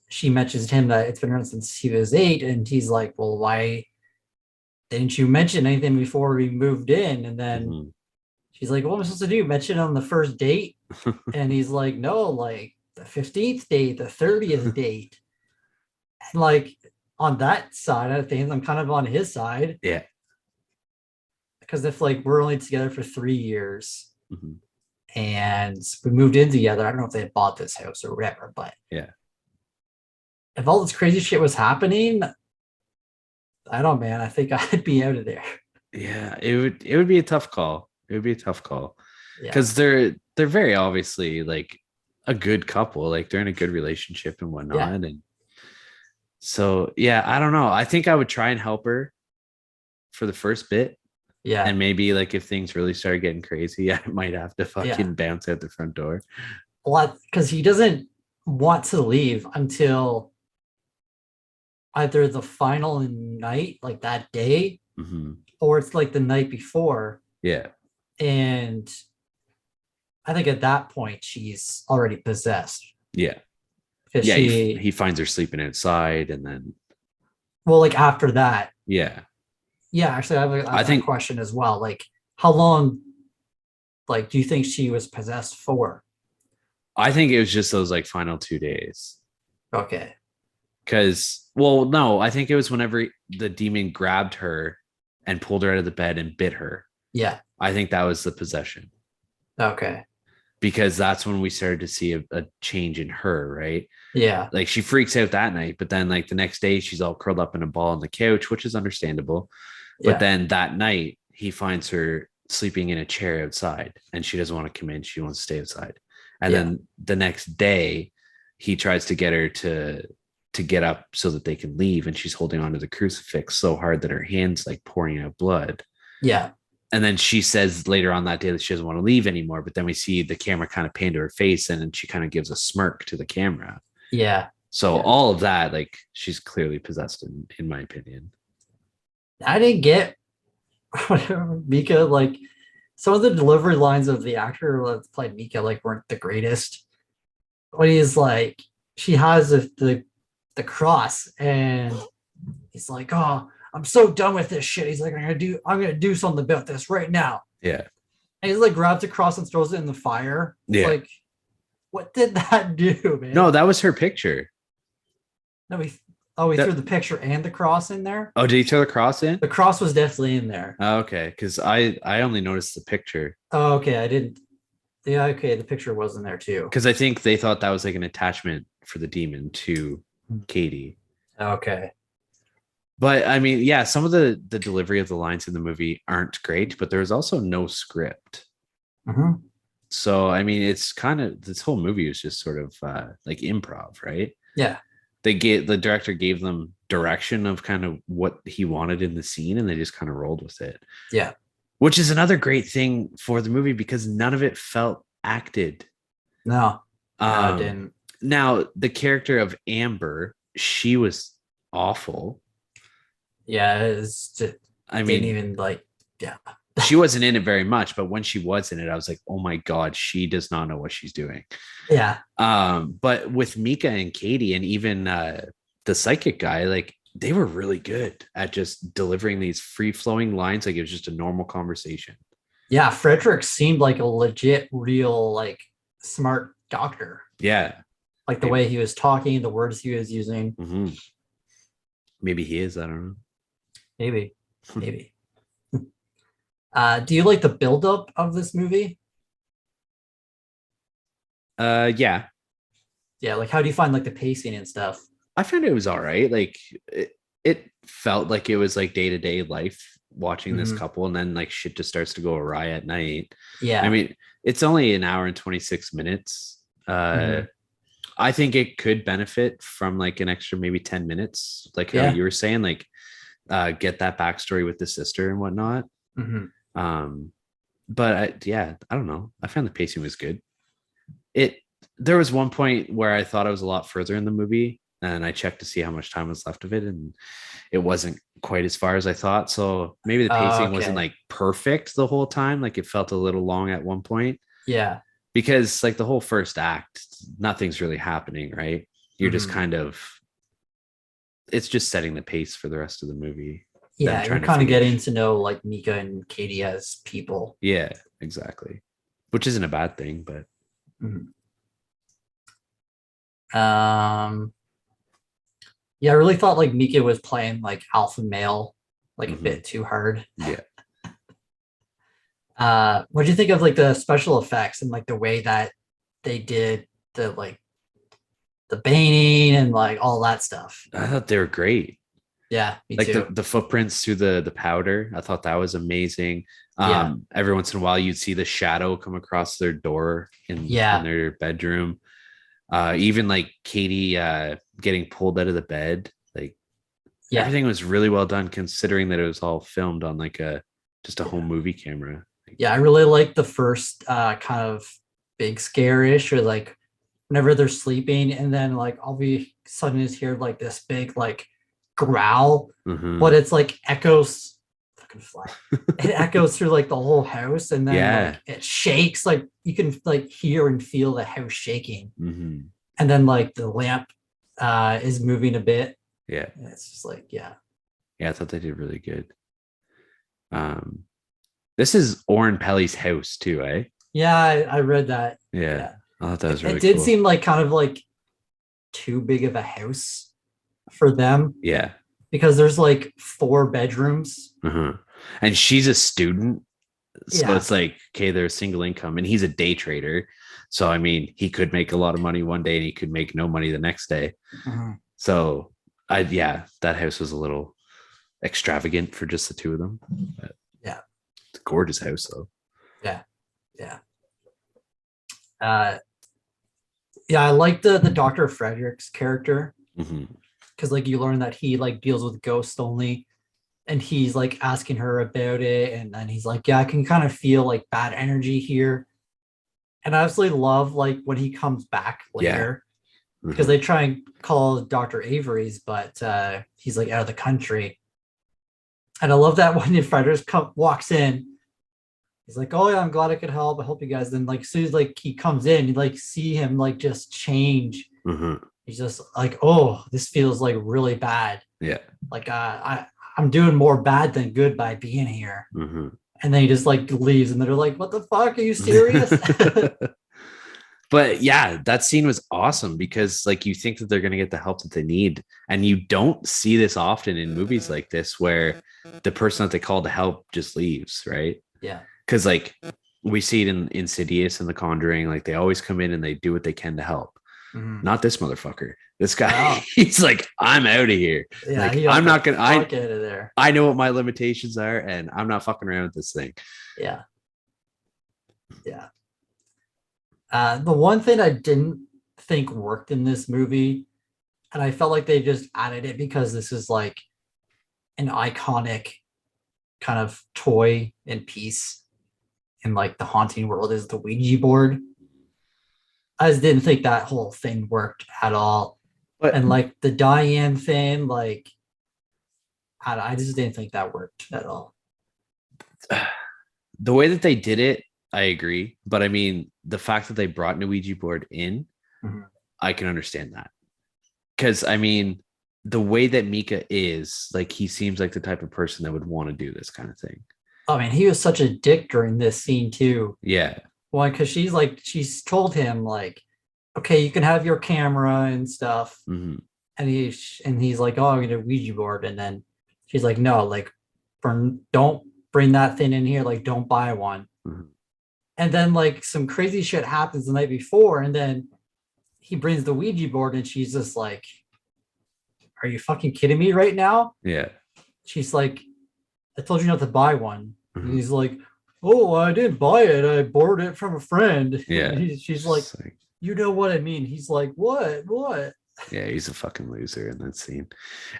she mentions to him that it's been around since he was 8. And he's like, well, why didn't you mention anything before we moved in? And then she's like, what am I supposed to do? Mention on the first date? And he's like, no, like the 15th date, the 30th date. And like on that side of things, I'm kind of on his side. Yeah. Because if like we're only together for 3 years and we moved in together, I don't know if they had bought this house or whatever, but yeah, if all this crazy shit was happening, I don't know, man. I think I'd be out of there. Yeah, it would be a tough call. It would be a tough call because they're very obviously like a good couple. Like they're in a good relationship and whatnot. Yeah. And so, yeah, I don't know. I think I would try and help her for the first bit. Yeah. And maybe like if things really start getting crazy, I might have to fucking bounce out the front door. Well, because he doesn't want to leave until either the final night, like that day, or it's like the night before. Yeah. And I think at that point she's already possessed. Yeah. Yeah, he finds her sleeping outside and then. Well, like after that. Yeah. Yeah, actually, I think a question as well. Like, how long, like, do you think she was possessed for? I think it was just those like final 2 days. Okay. Because, well, no, I think it was whenever the demon grabbed her and pulled her out of the bed and bit her. Yeah. I think that was the possession. Okay. Because that's when we started to see a change in her, right? Yeah. Like she freaks out that night, but then like the next day she's all curled up in a ball on the couch, which is understandable. But then that night he finds her sleeping in a chair outside and she doesn't want to come in. She wants to stay outside. And then the next day he tries to get her to get up so that they can leave. And she's holding onto the crucifix so hard that her hand's like pouring out blood. Yeah. And then she says later on that day that she doesn't want to leave anymore. But then we see the camera kind of pan to her face and then she kind of gives a smirk to the camera. Yeah. So Yeah. all of that, like, she's clearly possessed in my opinion. I didn't get Micah, like some of the delivery lines of the actor that played Micah like weren't the greatest. When he's like, she has the cross, and he's like, "Oh, I'm so done with this shit." He's like, I'm gonna do something about this right now." Yeah. And he's like grabs the cross and throws it in the fire. It's Yeah. like, what did that do, man? No, that was her picture. No, he threw the picture and the cross in there. Oh, did he throw the cross in? The cross was definitely in there. Oh, okay, because I only noticed the picture. Oh, okay. I didn't. Yeah, okay. The picture was in there too. Because I think they thought that was like an attachment for the demon to Katie. Okay. But I mean, yeah, some of the delivery of the lines in the movie aren't great, but there's also no script. Mm-hmm. So I mean, it's kind of, this whole movie is just sort of like improv, right? Yeah. The director gave them direction of kind of what he wanted in the scene, and they just kind of rolled with it. Yeah. Which is another great thing for the movie, because none of it felt acted. No, it didn't. Now, the character of Amber, she was awful. Yeah, it's just, I didn't mean, even like, yeah. she wasn't in it very much, but when she was in it, I was like, oh my God, she does not know what she's doing. Yeah. But with Micah and Katie, and even the psychic guy, like, they were really good at just delivering these free-flowing lines, like it was just a normal conversation. Yeah, Frederick seemed like a legit, real, like smart doctor. Yeah. Like the way he was talking, the words he was using. Mm-hmm. Maybe he is, I don't know. Maybe. Do you like the buildup of this movie? Yeah. Yeah, like how do you find like the pacing and stuff? I found it was all right. Like it felt like it was like day-to-day life watching this couple, and then like shit just starts to go awry at night. Yeah. I mean, it's only an hour and 26 minutes. I think it could benefit from like an extra maybe 10 minutes, like how you were saying, like get that backstory with the sister and whatnot. But I don't know. I found the pacing was good. There was one point where I thought I was a lot further in the movie, and I checked to see how much time was left of it, and it wasn't quite as far as I thought. So maybe the pacing wasn't like perfect the whole time. Like it felt a little long at one point. Yeah. Because like the whole first act, nothing's really happening, right? You're just kind of, it's just setting the pace for the rest of the movie. Yeah, you're kind of getting to know like Micah and Katie as people. Yeah, exactly. Which isn't a bad thing, but yeah, I really thought like Micah was playing like alpha male like a bit too hard. Yeah. What do you think of like the special effects and like the way that they did the like the painting and like all that stuff? I thought they were great. Yeah, me like too. The footprints through the powder, I thought that was amazing. Every once in a while you'd see the shadow come across their door in their bedroom. Even like Katie getting pulled out of the bed, like everything was really well done, considering that it was all filmed on like just a home movie camera. Yeah, I really like the first kind of big scare-ish, or like whenever they're sleeping, and then like all of a sudden is hear like this big like growl, but it's like echoes fucking fly. It echoes through like the whole house, and then like, it shakes, like you can like hear and feel the house shaking. And then like the lamp is moving a bit. Yeah. And it's just like, yeah, I thought they did really good. This is Oren Pelly's house too, eh? Yeah, I read that. Yeah. I thought that was really cool. It did cool. seem like kind of like too big of a house for them. Yeah. Because there's like 4 bedrooms. And she's a student. So it's like, okay, they're a single income, and he's a day trader. So, I mean, he could make a lot of money one day and he could make no money the next day. So, that house was a little extravagant for just the two of them. But it's a gorgeous house, though. Yeah. I like the Dr. Frederick's character, because like you learn that he like deals with ghosts only, and he's like asking her about it, and then he's like, yeah, I can kind of feel like bad energy here. And I absolutely love like when he comes back later, because they try and call Dr. Avery's, but he's like out of the country. And I love that when the Frederick walks in. He's like, "Oh yeah, I'm glad I could help. I help you guys." Then like as soon as like he comes in, you like see him like just change. He's just like, "Oh, this feels like really bad." Yeah. Like I'm doing more bad than good by being here. And then he just like leaves, and they're like, "What the fuck? Are you serious?" But yeah, that scene was awesome because like you think that they're going to get the help that they need, and you don't see this often in movies like this where the person that they call to help just leaves, right? Yeah. Because like we see it in Insidious and The Conjuring, like they always come in and they do what they can to help. Not this motherfucker. This guy, he's like, I'm out of here. Yeah, like I'm not gonna. Get out of there. I know what my limitations are, and I'm not fucking around with this thing. Yeah. Yeah. The one thing I didn't think worked in this movie, and I felt like they just added it because this is like an iconic kind of toy and piece in like the haunting world, is the Ouija board. I just didn't think that whole thing worked at all. And like the Diane thing, like I just didn't think that worked at all. The way that they did it, I agree. But I mean, the fact that they brought an Ouija board in, I can understand that. Because I mean, the way that Micah is, like he seems like the type of person that would want to do this kind of thing. I mean, he was such a dick during this scene too. Yeah. Well, because she's told him like, okay, you can have your camera and stuff. And he's like, oh, I'm gonna Ouija board. And then she's like, no, like, don't bring that thing in here. Like, don't buy one. And then like some crazy shit happens the night before. And then he brings the Ouija board and she's just like, are you fucking kidding me right now? Yeah. She's like, I told you not to buy one. And he's like, oh, I didn't buy it. I borrowed it from a friend. Yeah. She's like, you know what I mean? He's like, what? Yeah, he's a fucking loser in that scene.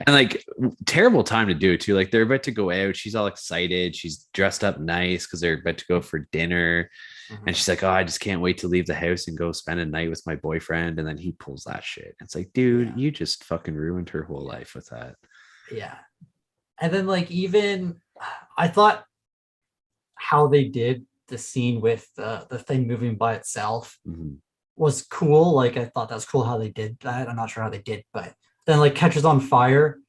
And like, terrible time to do it too. Like, they're about to go out. She's all excited. She's dressed up nice because they're about to go for dinner. And she's like, oh, I just can't wait to leave the house and go spend a night with my boyfriend. And then he pulls that shit. It's like, dude, you just fucking ruined her whole life with that. Yeah. And then like, even I thought how they did the scene with the thing moving by itself was cool. Like, I thought that was cool how they did that. I'm not sure how they did, but then like catches on fire.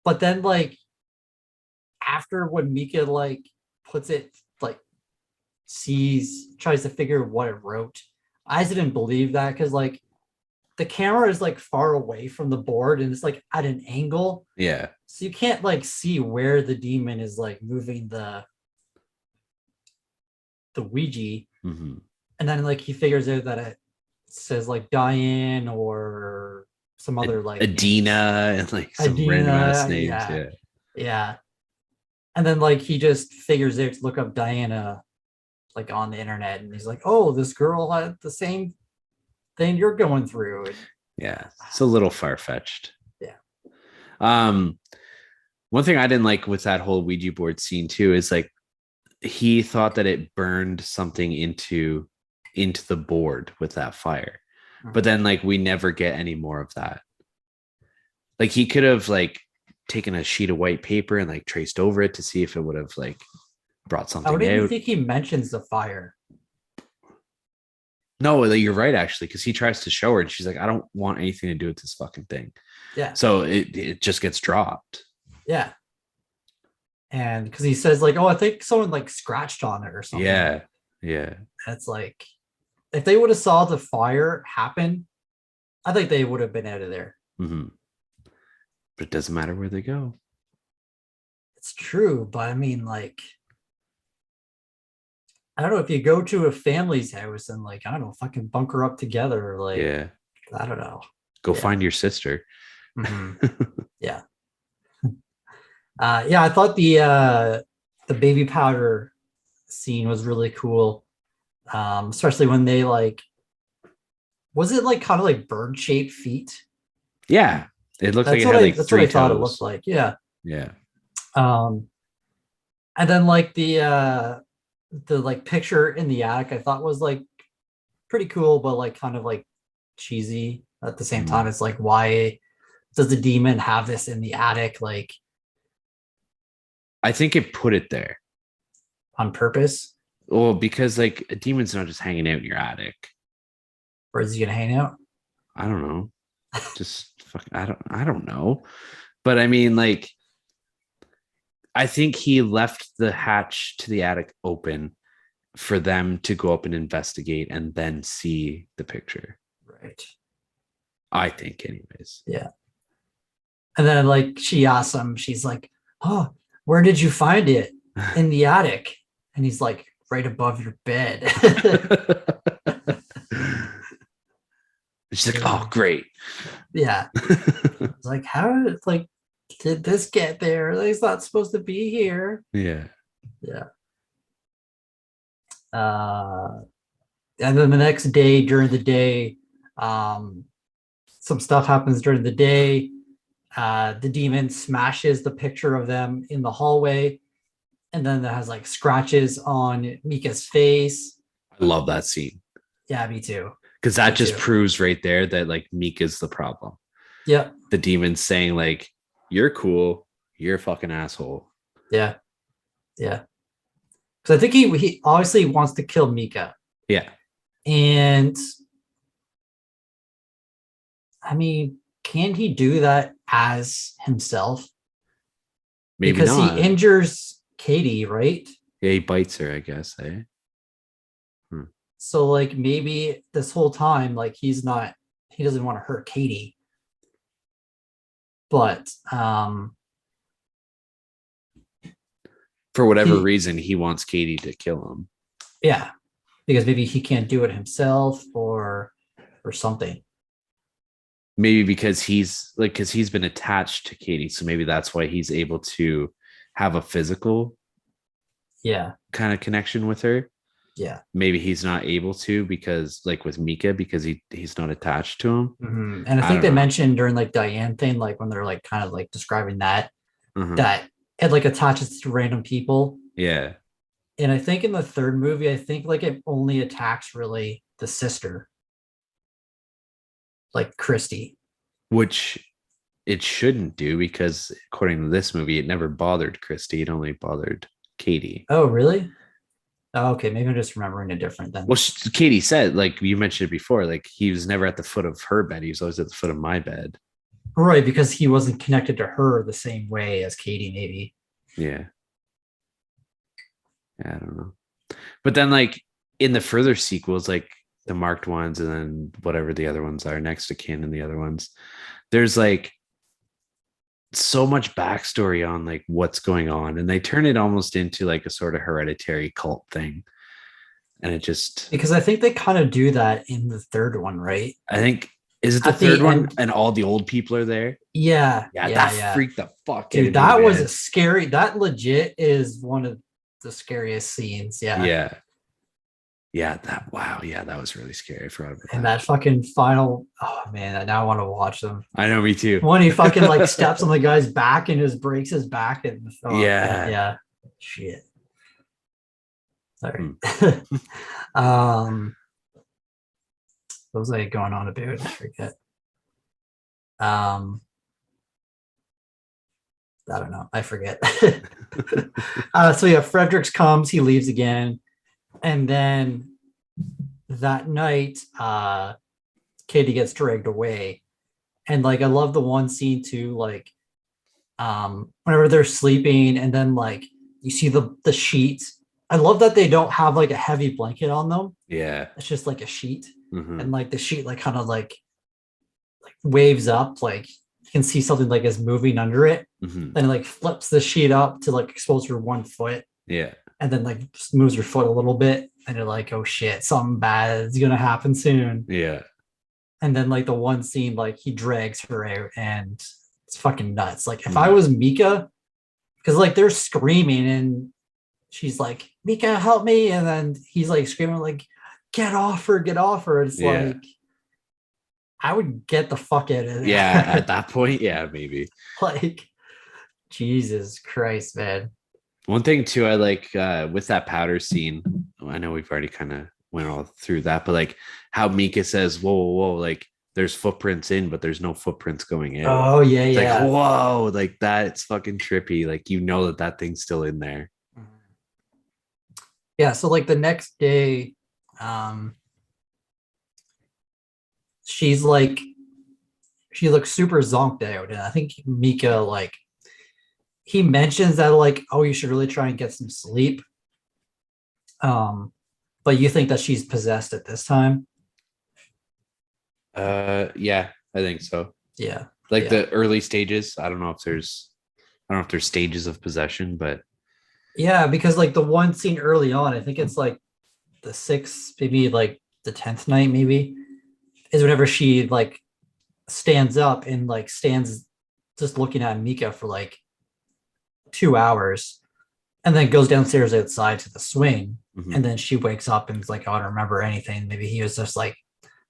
But then like after when Micah like puts it, like tries to figure what it wrote, I didn't believe that because like the camera is like far away from the board and it's like at an angle. Yeah. So you can't like see where the demon is like moving the Ouija. And then like he figures out that it says like Diane or some other like Adina names. And like some random ass names. Yeah. And then like he just figures out to look up Diana like on the internet, and he's like, oh, this girl had the same thing you're going through. And, yeah, it's a little far-fetched. Yeah. One thing I didn't like with that whole Ouija board scene too is like he thought that it burned something into the board with that fire. But then like we never get any more of that. Like he could have like taken a sheet of white paper and like traced over it to see if it would have like brought something out. I don't even think he mentions the fire. No, you're right actually, because he tries to show her and she's like, I don't want anything to do with this fucking thing. Yeah. So it just gets dropped. Yeah. And because he says like, oh, I think someone like scratched on it or something. Yeah. Yeah. That's like, if they would have saw the fire happen, I think they would have been out of there. But it doesn't matter where they go. It's true, but I mean, like, I don't know, if you go to a family's house and like, I don't know, fucking bunker up together, like, yeah, I don't know. Go find your sister. Yeah. Yeah, I thought the baby powder scene was really cool. Especially when they like, was it like kind of like bird-shaped feet? Yeah, it looked like it had like that's three what I thought toes. it looked like. Yeah. Yeah. And then like the like picture in the attic, I thought was like pretty cool, but like kind of like cheesy. at the same time. It's like, why does the demon have this in the attic? Like, I think it put it there on purpose. Well, because like a demon's not just hanging out in your attic. Where is he gonna hang out? I don't know. Just fucking, I don't know. But I mean, like, I think he left the hatch to the attic open for them to go up and investigate and then see the picture. Right. I think, anyways. Yeah. And then like she asks him, she's like, "Oh, where did you find it? In the attic." And he's like, "Right above your bed." She's like, "Oh, great." Yeah. It's like, how like did this get there? Like, it's not supposed to be here. Yeah. Yeah. And then the next day, during the day, some stuff happens during the day. The demon smashes the picture of them in the hallway, and then that has like scratches on Micah's face. I love that scene. Yeah, me too. Because that just proves right there that like Micah's the problem. Yeah. The demon's saying like, "You're cool, you're a fucking asshole." Yeah. Yeah. Because I think he obviously wants to kill Micah. Yeah. And I mean, can he do that as himself? Maybe because not. He injures Katie, right? Yeah, he bites her, I guess. Eh? So like maybe this whole time, like he doesn't want to hurt Katie. But for whatever reason, he wants Katie to kill him. Yeah. Because maybe he can't do it himself or something. Maybe because he's been attached to Katie. So maybe that's why he's able to have a physical kind of connection with her. Yeah. Maybe he's not able to because like with Micah, because he's not attached to him. Mm-hmm. And I think they mentioned during like Diane thing, like when they're like kind of like describing that, that it like attaches to random people. Yeah. And I think in the third movie, I think like it only attacks really the sister, like Christy. Which it shouldn't do because according to this movie, it never bothered Christy. It only bothered Katie. Oh, really? Oh, okay, maybe I'm just remembering it different then. Well, Katie said, like you mentioned it before, like he was never at the foot of her bed. He was always at the foot of my bed. Right, because he wasn't connected to her the same way as Katie, maybe. Yeah. I don't know. But then like in the further sequels, like the marked ones and then whatever the other ones are next to kin and the other ones, there's like so much backstory on like what's going on, and they turn it almost into like a sort of hereditary cult thing. And it just, because I think they kind of do that in the third one, right? I think, is it the third one and all the old people are there? Yeah. That freaked the fuck dude, that was a scary, that legit is one of the scariest scenes. Yeah, that was really scary. I forgot about and that fucking final, oh man, now I want to watch them. I know, me too. When he fucking like steps on the guy's back and just breaks his back and shit. Sorry. What was I going on about? I forget. I don't know. I forget. So yeah, Fredericks comes, he leaves again. And then that night, Katie gets dragged away. And like, I love the one scene too, like, whenever they're sleeping and then like you see the sheets. I love that they don't have like a heavy blanket on them. Yeah. It's just like a sheet. And like the sheet like kind of like waves up, like you can see something like is moving under it. Then it like flips the sheet up to like expose your 1 foot. Yeah. And then like just moves your foot a little bit and you're like, oh shit, something bad is gonna happen soon. Yeah. And then like the one scene, like he drags her out and it's fucking nuts. Like if I was Micah, because like they're screaming and she's like, Micah, help me. And then he's like screaming like, get off her. It's like, I would get the fuck out of there. Yeah, at that point, yeah, maybe. Like, Jesus Christ, man. One thing too, I like with that powder scene. I know we've already kind of went all through that, but like how Micah says, "Whoa, whoa, whoa!" Like there's footprints in, but there's no footprints going out. Oh yeah, it's yeah. like, whoa, like that's fucking trippy. Like, you know that thing's still in there. Yeah, so like the next day, she's like, she looks super zonked out, and I think Micah, like, he mentions that, like, oh, you should really try and get some sleep. But you think that she's possessed at this time? Yeah, I think so. Yeah. Like Yeah. the early stages. I don't know if there's stages of possession, but Yeah, because like the one scene early on, I think it's like the sixth, maybe like the 10th night, maybe, is whenever she like stands up and like stands just looking at Micah for like 2 hours and then goes downstairs outside to the swing. mm-hmm. And then she wakes up and is like, oh, I don't remember anything. Maybe he was just like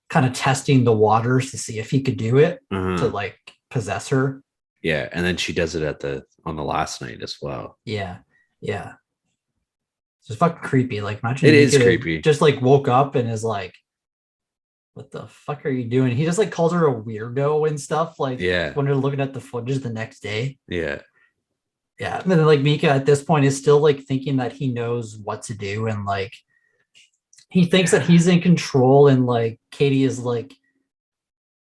kind of testing the waters to see if he could do it to like possess her. Yeah, and then she does it on the last night as well. Yeah, yeah. It's just fucking creepy. Like, imagine it is creepy. Just like woke up and is like, "What the fuck are you doing?" He just like calls her a weirdo and stuff. Like, yeah, when they're looking at the footage the next day. Yeah, yeah. And then like Micah at this point is still like thinking that he knows what to do, and like he thinks that he's in control, and like Katie is like,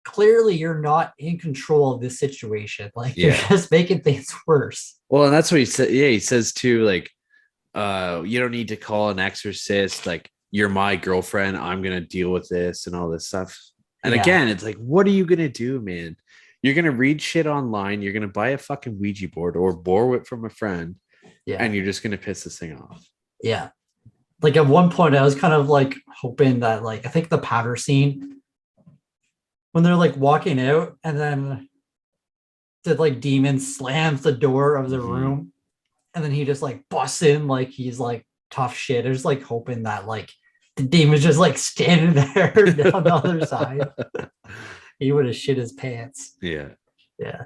clearly you're not in control of this situation. Like, you're just making things worse. Well, and that's what he said. Yeah, he says too, like, you don't need to call an exorcist. Like, you're my girlfriend. I'm gonna deal with this and all this stuff. And again, it's like, what are you gonna do, man? You're gonna read shit online. You're gonna buy a fucking Ouija board or borrow it from a friend. Yeah. And you're just gonna piss this thing off. Yeah. Like at one point, I was kind of like hoping that, like, I think the powder scene, when they're like walking out and then the like demon slams the door of the room and then he just like busts in like he's like tough shit. I was like hoping that like the demon's just like standing there on the other side. He would have shit his pants. Yeah. Yeah.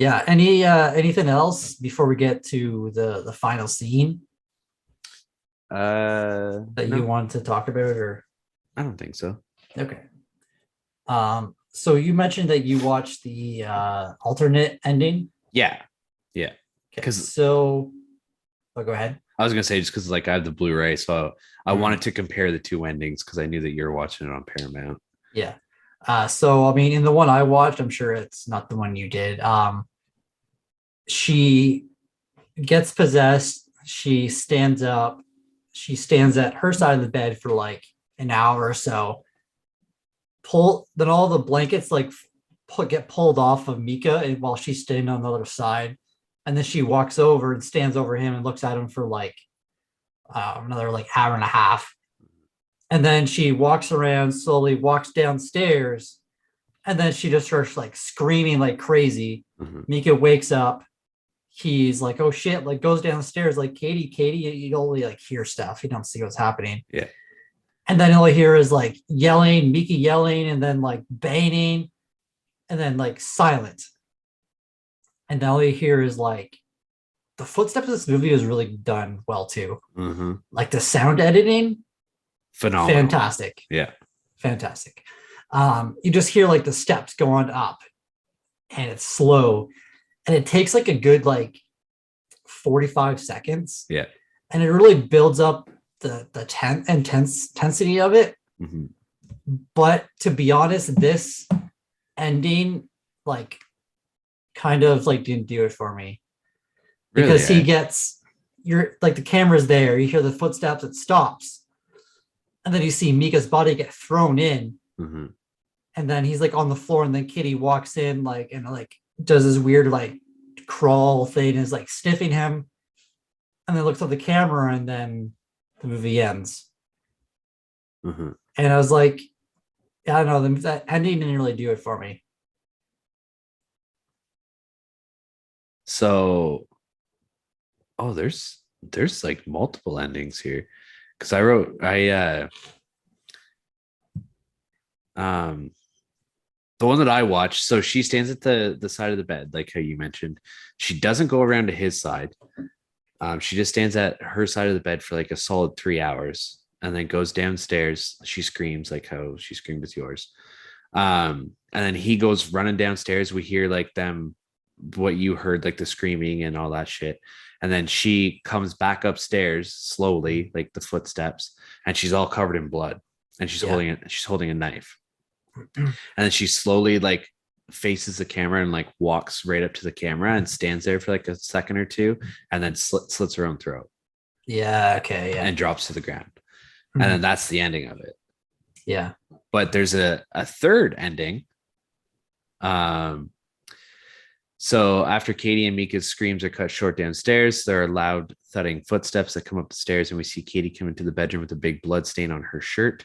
Yeah. Anything else before we get to the final scene? That you wanted to talk about, or? I don't think so. Okay. So you mentioned that you watched the alternate ending. Yeah. Okay. So, go ahead. I was gonna say, just because like I have the Blu-ray, so I wanted to compare the two endings because I knew that you're watching it on Paramount. Yeah. So I mean, in the one I watched, I'm sure it's not the one you did. She gets possessed. She stands up. She stands at her side of the bed for like an hour or so. Then all the blankets like get pulled off of Micah while she's standing on the other side. And then she walks over and stands over him and looks at him for like another like hour and a half. And then she walks around, slowly walks downstairs. And then she just starts like screaming like crazy. Micah wakes up. He's like, oh shit, like goes downstairs like, Katie, you only like hear stuff. You don't see what's happening. Yeah. And then all I hear is like yelling, Micah yelling, and then like banging, and then like silent. And all you hear is like the footsteps of this movie is really done well too. Like the sound editing, phenomenal, fantastic. Yeah, fantastic. You just hear like the steps going up, and it's slow, and it takes like a good like 45 seconds. Yeah, and it really builds up the intensity of it. But to be honest, this ending like kind of like didn't do it for me, because he gets, you're like, the camera's there, you hear the footsteps, it stops, and then you see Micah's body get thrown in, and then he's like on the floor, and then Kitty walks in like and like does this weird like crawl thing and is like sniffing him, and then looks at the camera, and then the movie ends. And I was like, I don't know, that ending didn't really do it for me. So, there's like multiple endings here, because the one that I watched. So she stands at the side of the bed, like how you mentioned. She doesn't go around to his side. She just stands at her side of the bed for like a solid 3 hours. and then goes downstairs. She screams like how she screamed with yours. And then he goes running downstairs. We hear like them, what you heard, like the screaming and all that shit. And then she comes back upstairs slowly, like the footsteps, and she's all covered in blood. And she's holding a knife. And then she slowly like faces the camera and like walks right up to the camera and stands there for like a second or two, and then slits her own throat. Yeah. Okay. Yeah. And drops to the ground. And then that's the ending of it. Yeah. But there's a third ending. So after Katie and Micah's screams are cut short downstairs, there are loud thudding footsteps that come up the stairs, and we see Katie come into the bedroom with a big blood stain on her shirt.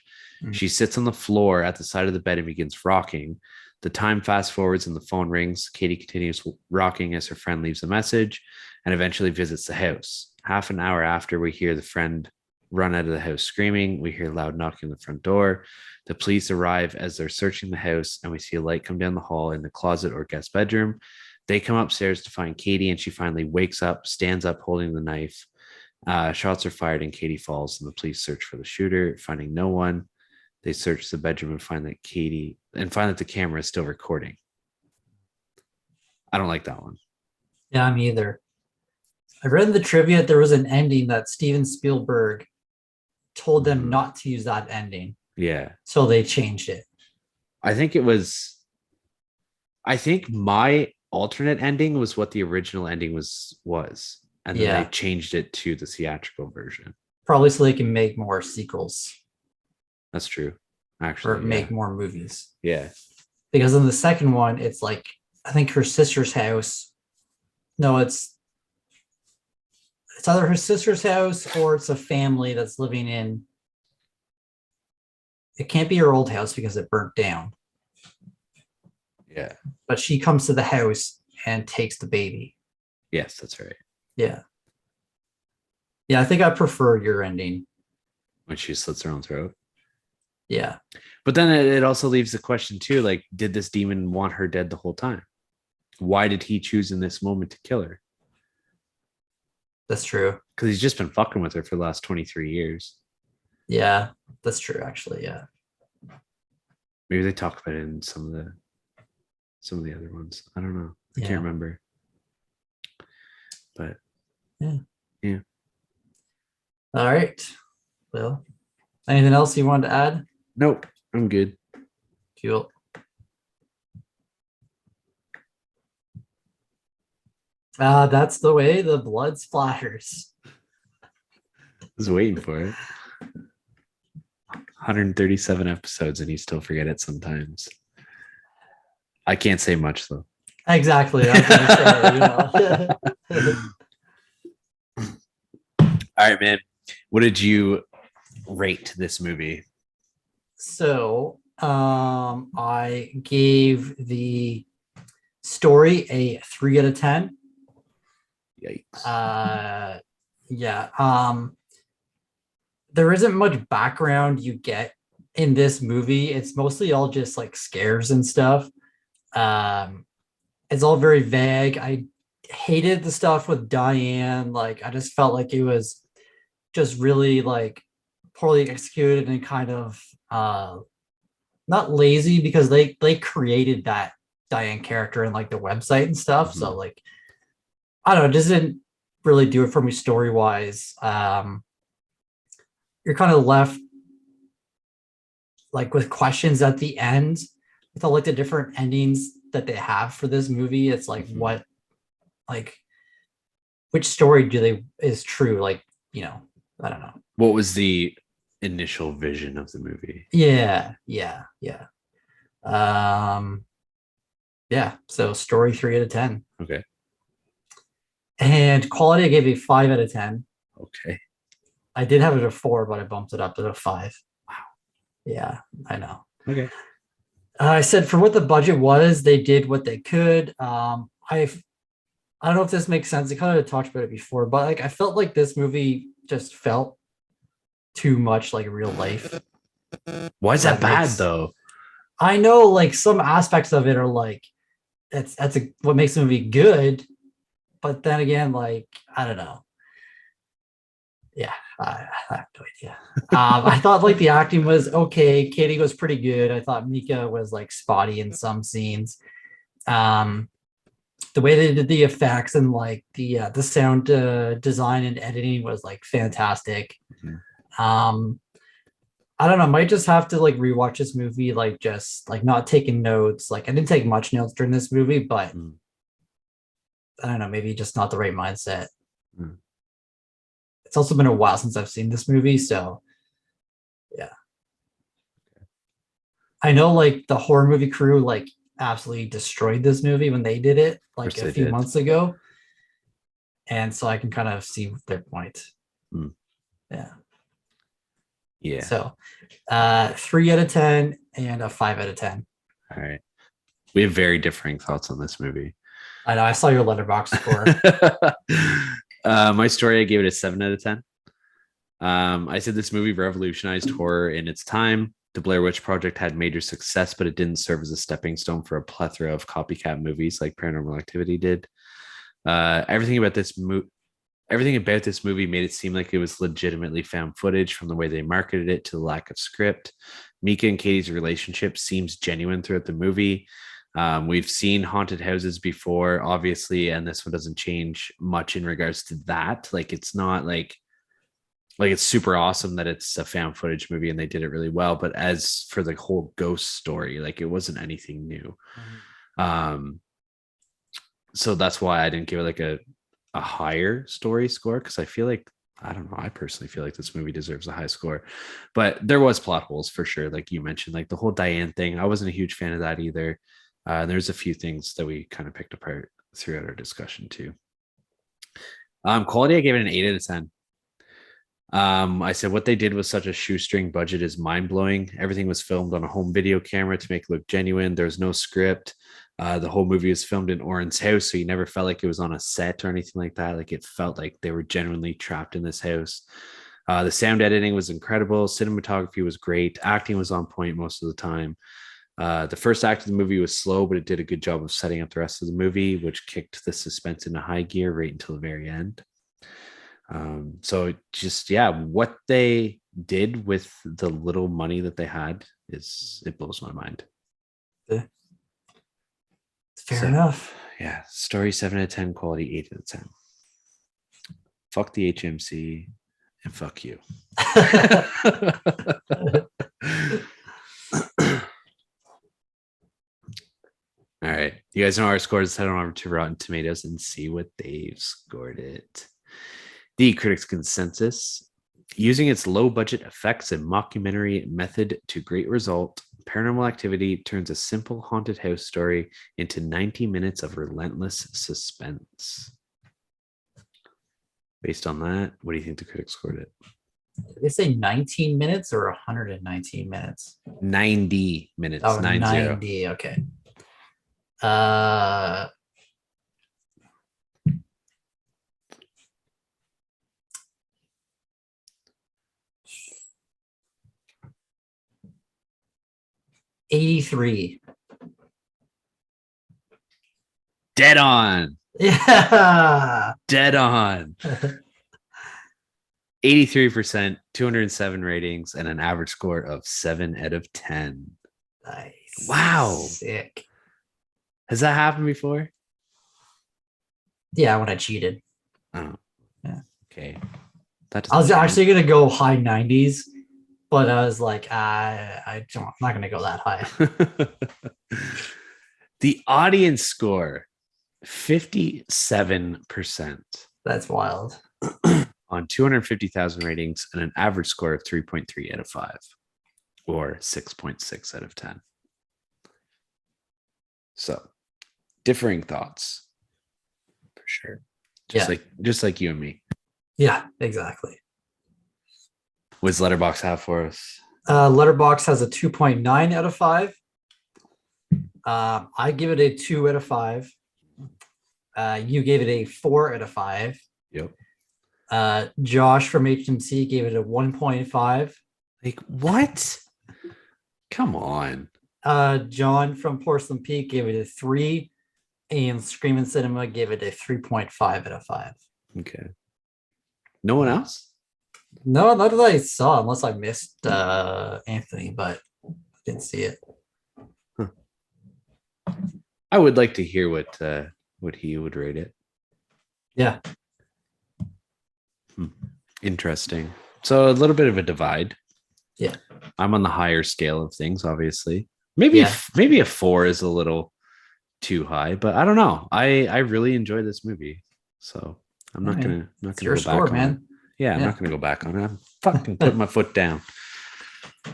She sits on the floor at the side of the bed and begins rocking. The time fast forwards and the phone rings. Katie continues rocking as her friend leaves a message and eventually visits the house. Half an hour after, we hear the friend run out of the house screaming. We hear loud knocking on the front door. The police arrive as they're searching the house, and we see a light come down the hall in the closet or guest bedroom. They come upstairs to find Katie, and she finally wakes up, stands up holding the knife. Shots are fired and Katie falls, and the police search for the shooter, finding no one. They search the bedroom and find that the camera is still recording. I don't like that one. Yeah, me either. I read in the trivia there was an ending that Steven Spielberg told them not to use that ending. Yeah. So they changed it. I think my alternate ending was what the original ending was. And then they changed it to the theatrical version. Probably so they can make more sequels. That's true. Actually. Or make more movies. Yeah. Because in the second one, it's like, I think her sister's house. No, it's either her sister's house or it's a family that's living in. It can't be her old house because it burnt down. Yeah. But she comes to the house and takes the baby. Yes, that's right. Yeah. Yeah, I think I prefer your ending. When she slits her own throat. Yeah. But then it also leaves the question too, like, did this demon want her dead the whole time? Why did he choose in this moment to kill her? That's true. Because he's just been fucking with her for the last 23 years. Yeah, that's true, actually. Yeah. Maybe they talk about it in some of the other ones. I don't know. I can't remember. But yeah. All right. Well, anything else you wanted to add? Nope. I'm good. Cool. That's the way the blood splatters. I was waiting for it. 137 episodes and you still forget it sometimes. I can't say much though. Exactly. I was gonna say, All right, man. What did you rate this movie? So, I gave the story a 3 out of 10. Yikes. Yeah. There isn't much background you get in this movie. It's mostly all just like scares and stuff. It's all very vague. I hated the stuff with Diane. Like, I just felt like it was just really like poorly executed and kind of not lazy, because they created that Diane character and like the website and stuff. Mm-hmm. So like, I don't know, it just didn't really do it for me story wise. You're kind of left like with questions at the end with all like the different endings that they have for this movie. It's like, what, like, which story is true? Like, I don't know. What was the initial vision of the movie? Yeah. So story 3 out of 10. Okay. And quality, I gave a 5 out of 10. Okay. I did have it a 4, but I bumped it up to a 5. Wow. Yeah, I know. Okay. I said for what the budget was, they did what they could. I don't know if this makes sense. I kind of talked about it before, but like I felt like this movie just felt too much like real life. Why is that bad though? I know, like some aspects of it are like that's what makes the movie good, but then again, like I don't know. Yeah, I have no idea. I thought like the acting was okay. Katie was pretty good. I thought Micah was like spotty in some scenes. The way they did the effects and like the sound design and editing was like fantastic. I don't know, might just have to like rewatch this movie, like just like not taking notes. Like I didn't take much notes during this movie, but I don't know, maybe just not the right mindset. It's also been a while since I've seen this movie, so yeah. I know like the horror movie crew like absolutely destroyed this movie when they did it like a few months ago. And so I can kind of see their point. Yeah. Yeah. So 3 out of 10 and a 5 out of 10. All right. We have very differing thoughts on this movie. I know. I saw your Letterboxd score. My story, I gave it a 7 out of 10. I said this movie revolutionized horror in its time. The Blair Witch Project had major success, but it didn't serve as a stepping stone for a plethora of copycat movies like Paranormal Activity did. Everything about this movie made it seem like it was legitimately found footage, from the way they marketed it to the lack of script. Micah and Katie's relationship seems genuine throughout the movie. We've seen haunted houses before, obviously, and this one doesn't change much in regards to that. Like, it's not like it's super awesome that it's a found footage movie and they did it really well. But as for the whole ghost story, like, it wasn't anything new. So that's why I didn't give it like a higher story score, because I feel like, I don't know, I personally feel like this movie deserves a high score. But there was plot holes for sure, like you mentioned, like the whole Diane thing. I wasn't a huge fan of that either. There's a few things that we kind of picked apart throughout our discussion too. Quality, I gave it an 8 out of 10. I said what they did with such a shoestring budget is mind-blowing. Everything was filmed on a home video camera to make it look genuine. There was no script. The whole movie was filmed in Oren's house, so you never felt like it was on a set or anything like that. Like, it felt like they were genuinely trapped in this house. The sound editing was incredible. Cinematography was great. Acting was on point most of the time. The first act of the movie was slow, but it did a good job of setting up the rest of the movie, which kicked the suspense into high gear right until the very end. So just, yeah, what they did with the little money that they had it blows my mind. Fair enough. Yeah, story 7 out of 10, quality 8 out of 10. Fuck the HMC and fuck you. All right, you guys know our scores. Head on over to Rotten Tomatoes and see what they've scored it. The critics' consensus: using its low budget effects and mockumentary method to great result, Paranormal Activity turns a simple haunted house story into 90 minutes of relentless suspense. Based on that, what do you think the critics scored it? Did they say 19 minutes or 119 minutes? 90 minutes. Oh, 90. Okay. 83. Dead on. Yeah. Dead on. 83%, 207 ratings, and an average score of 7 out of 10. Nice. Wow. Sick. Has that happened before? Yeah, when I cheated. Oh. Yeah. Okay. I was actually going to go high 90s, but I was like, I'm not going to go that high. The audience score, 57%. That's wild. On 250,000 ratings and an average score of 3.3 out of 5, or 6.6 out of 10. So, differing thoughts, for sure. Just like you and me. Yeah, exactly. What's Letterboxd have for us? Letterboxd has a 2.9 out of 5. I give it a 2 out of 5. You gave it a 4 out of 5. Yep. Josh from HMC gave it a 1.5. Like, what? Come on. John from Porcelain Peak gave it a 3, and Screaming Cinema gave it a 3.5 out of 5. Okay. No one else? No, not that I saw, unless I missed Anthony, but I didn't see it. Huh. I would like to hear what he would rate it. Yeah. Interesting. So a little bit of a divide. Yeah. I'm on the higher scale of things, obviously. Maybe Yeah. maybe a 4 is a little too high, but I don't know. I really enjoy this movie, so I'm not gonna It's go your score, back on it. man. Yeah, I'm not gonna go back on it. I'm fucking putting my foot down. All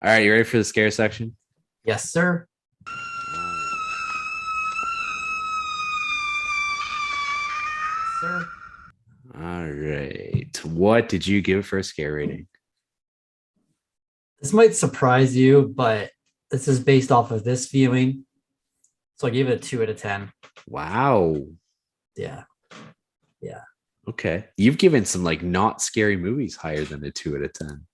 right, you ready for the scare section? Yes, sir. Sir. All right. What did you give for a scare rating? This might surprise you, but this is based off of this viewing. So I gave it a 2 out of 10. Wow. Yeah. Yeah. Okay. You've given some like not scary movies higher than a 2 out of 10.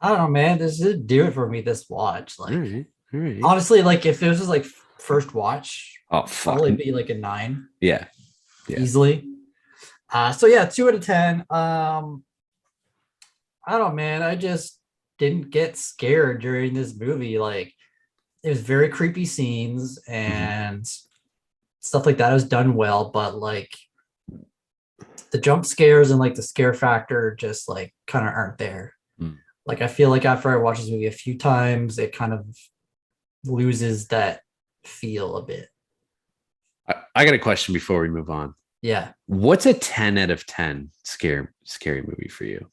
I don't know, man. This did do it for me this watch. All Like, right. All right. honestly, like if it was just like first watch, Oh fuck. probably be like a 9. Yeah. Yeah. Easily. So yeah, 2 out of 10. I don't know, man. I just didn't get scared during this movie. Like, it was very creepy scenes and stuff like that was done well, but like the jump scares and like the scare factor just like kind of aren't there. Mm. Like, I feel like after I watch this movie a few times, it kind of loses that feel a bit. I got a question before we move on. Yeah. What's a 10 out of 10 scary movie for you?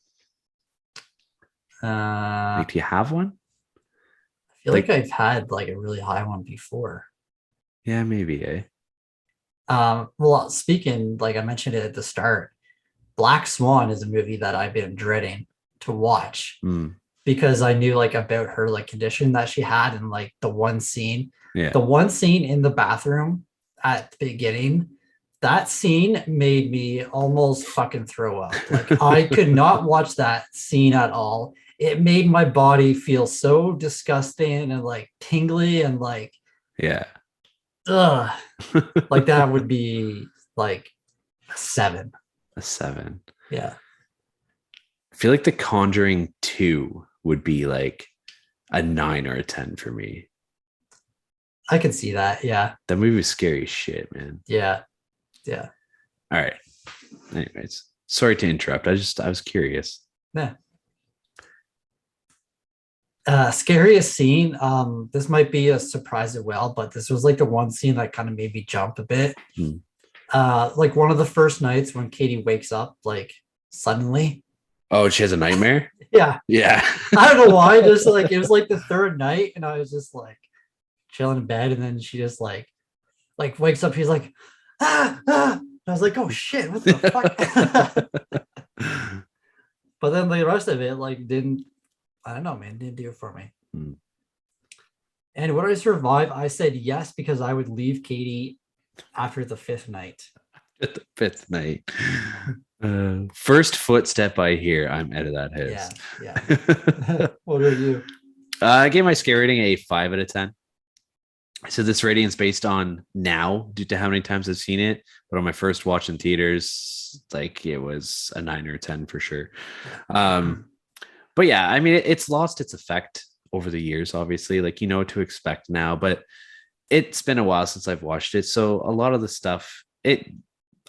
I Do you have one? feel like I've had like a really high one before. Yeah, maybe, eh? Well, speaking, like I mentioned it at the start, Black Swan is a movie that I've been dreading to watch because I knew like about her like condition that she had, and like the one scene in the bathroom at the beginning, that scene made me almost fucking throw up. Like, I could not watch that scene at all. It made my body feel so disgusting and like tingly and like, yeah. Ugh. Like, that would be like a 7. A 7. Yeah. I feel like The Conjuring 2 would be like a 9 or a 10 for me. I can see that. Yeah. That movie was scary as shit, man. Yeah. Yeah. All right. Anyways, sorry to interrupt. I was curious. Yeah. Scariest scene. This might be a surprise as well, but this was like the one scene that kind of made me jump a bit. Like one of the first nights when Katie wakes up, like suddenly. Oh, she has a nightmare? Yeah. Yeah. I don't know why. Just like it was like the third night, and I was just like chilling in bed, and then she just like wakes up. She's like, ah. I was like, oh shit, what the fuck? But then the rest of it like didn't. I don't know, man. Didn't do it for me. And would I survive? I said yes, because I would leave Katie after the 5th night. At the 5th night. First footstep I hear, I'm out of that house. Yeah. What about you? I gave my scare rating a 5 out of 10. So this rating is based on now due to how many times I've seen it. But on my first watch in theaters, like it was a 9 or 10 for sure. But yeah, I mean, it's lost its effect over the years, obviously. Like, you know what to expect now, but it's been a while since I've watched it. So a lot of the stuff, I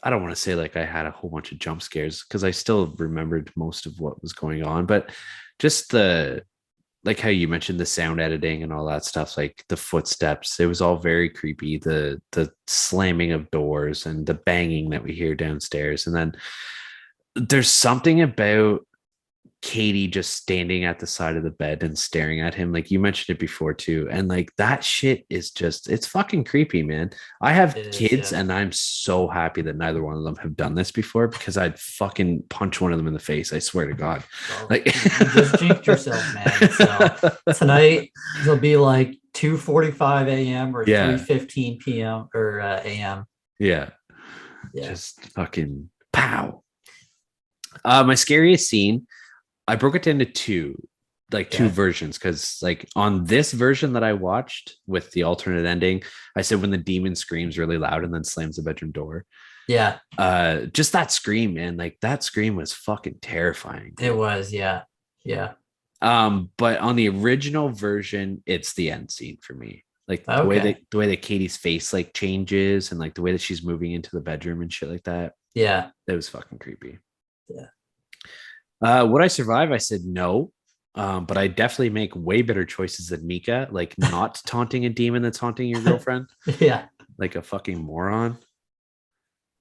don't want to say like I had a whole bunch of jump scares, because I still remembered most of what was going on. But just like how you mentioned the sound editing and all that stuff, like the footsteps, it was all very creepy. The slamming of doors and the banging that we hear downstairs. And then there's something about Katie just standing at the side of the bed and staring at him, like you mentioned it before too, and like that shit is just, it's fucking creepy, man. I have kids, and I'm so happy that neither one of them have done this before, because I'd fucking punch one of them in the face, I swear to God. Well, like, you just jinxed yourself, man. So tonight it'll be like 2:45 a.m. or 3:15 p.m. or a.m. Yeah, just fucking pow. My scariest scene, I broke it into two versions, because like on this version that I watched with the alternate ending, I said when the demon screams really loud and then slams the bedroom door. Yeah. Just that scream, man. Like that scream was fucking terrifying. It was, yeah. Yeah. But on the original version, it's the end scene for me. Like Okay. the way that Katie's face like changes and like the way that she's moving into the bedroom and shit like that. Yeah. That was fucking creepy. Yeah. Would I survive? I said no. But I definitely make way better choices than Micah, like not taunting a demon that's haunting your girlfriend. Yeah. Like a fucking moron.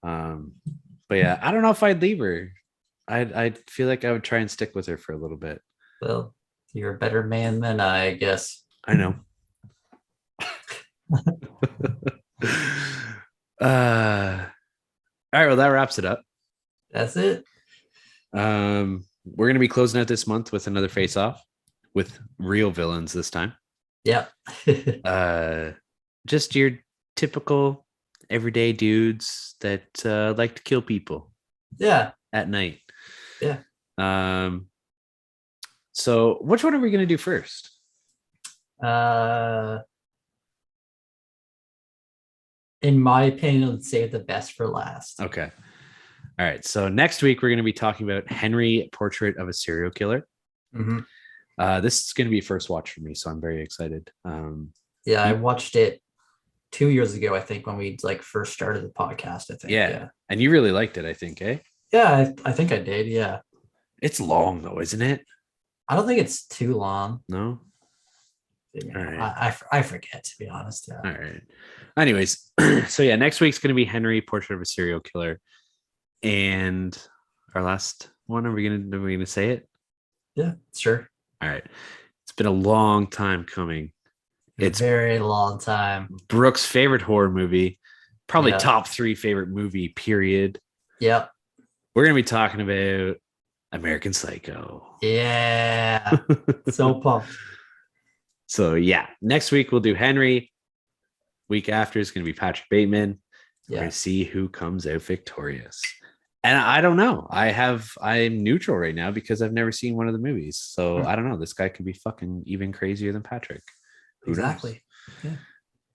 But yeah, I don't know if I'd leave her. I feel like I would try and stick with her for a little bit. Well, you're a better man than I guess. I know. All right, well that wraps it up. That's it. We're gonna be closing out this month with another face off with real villains this time. Yeah. Just your typical everyday dudes that like to kill people. Yeah. At night. Yeah. So which one are we gonna do first? In my opinion, let's save the best for last. Okay. All right. So next week we're going to be talking about Henry, Portrait of a Serial Killer. Mm-hmm. This is going to be first watch for me, so I'm very excited. Yeah, I watched it 2 years ago, I think, when we like first started the podcast. I think. Yeah. And you really liked it, I think, eh? Yeah, I think I did. Yeah. It's long though, isn't it? I don't think it's too long. No. All right. I forget, to be honest. Yeah. All right. Anyways, so yeah, next week's going to be Henry, Portrait of a Serial Killer, and our last one. Are we gonna say it? Yeah, sure. All right. It's been a long time coming. It's a very long time. Brooke's favorite horror movie, probably top 3 favorite movie. Period. Yep. We're gonna be talking about American Psycho. Yeah. So pumped. So yeah, next week we'll do Henry. Week after is going to be Patrick Bateman. We're going to see who comes out victorious. And I don't know. I'm neutral right now because I've never seen one of the movies. So I don't know. This guy could be fucking even crazier than Patrick. Who knows? Yeah.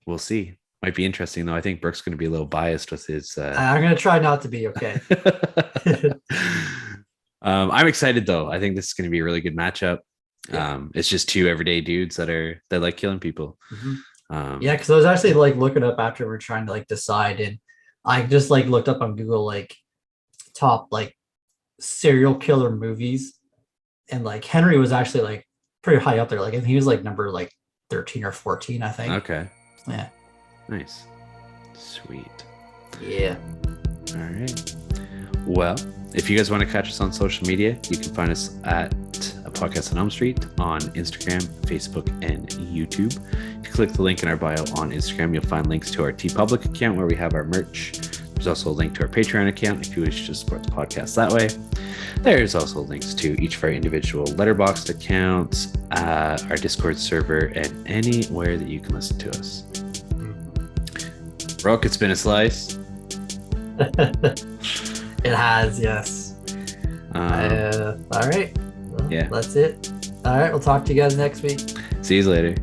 We'll see. Might be interesting though. I think Brooke's going to be a little biased with his. I'm going to try not to be. Okay. I'm excited though. I think this is going to be a really good matchup. Yeah. It's just 2 everyday dudes that like killing people. Mm-hmm. Yeah, because I was actually like looking up after we're trying to like decide, and I just like looked up on Google like top like serial killer movies, and like Henry was actually like pretty high up there. Like I think he was like number like 13 or 14, I think. Okay. Yeah. Nice. Sweet. Yeah. All right. Well, if you guys want to catch us on social media, you can find us at A Podcast on Elm Street on Instagram, Facebook, and YouTube. If you click the link in our bio on Instagram, you'll find links to our TeePublic account where we have our merch. There's also a link to our Patreon account if you wish to support the podcast that way. There's also links to each of our individual Letterboxd accounts, our Discord server, and anywhere that you can listen to us. Brooke, it's been a slice. It has, yes. All right. Well, yeah. That's it. All right. We'll talk to you guys next week. See you later.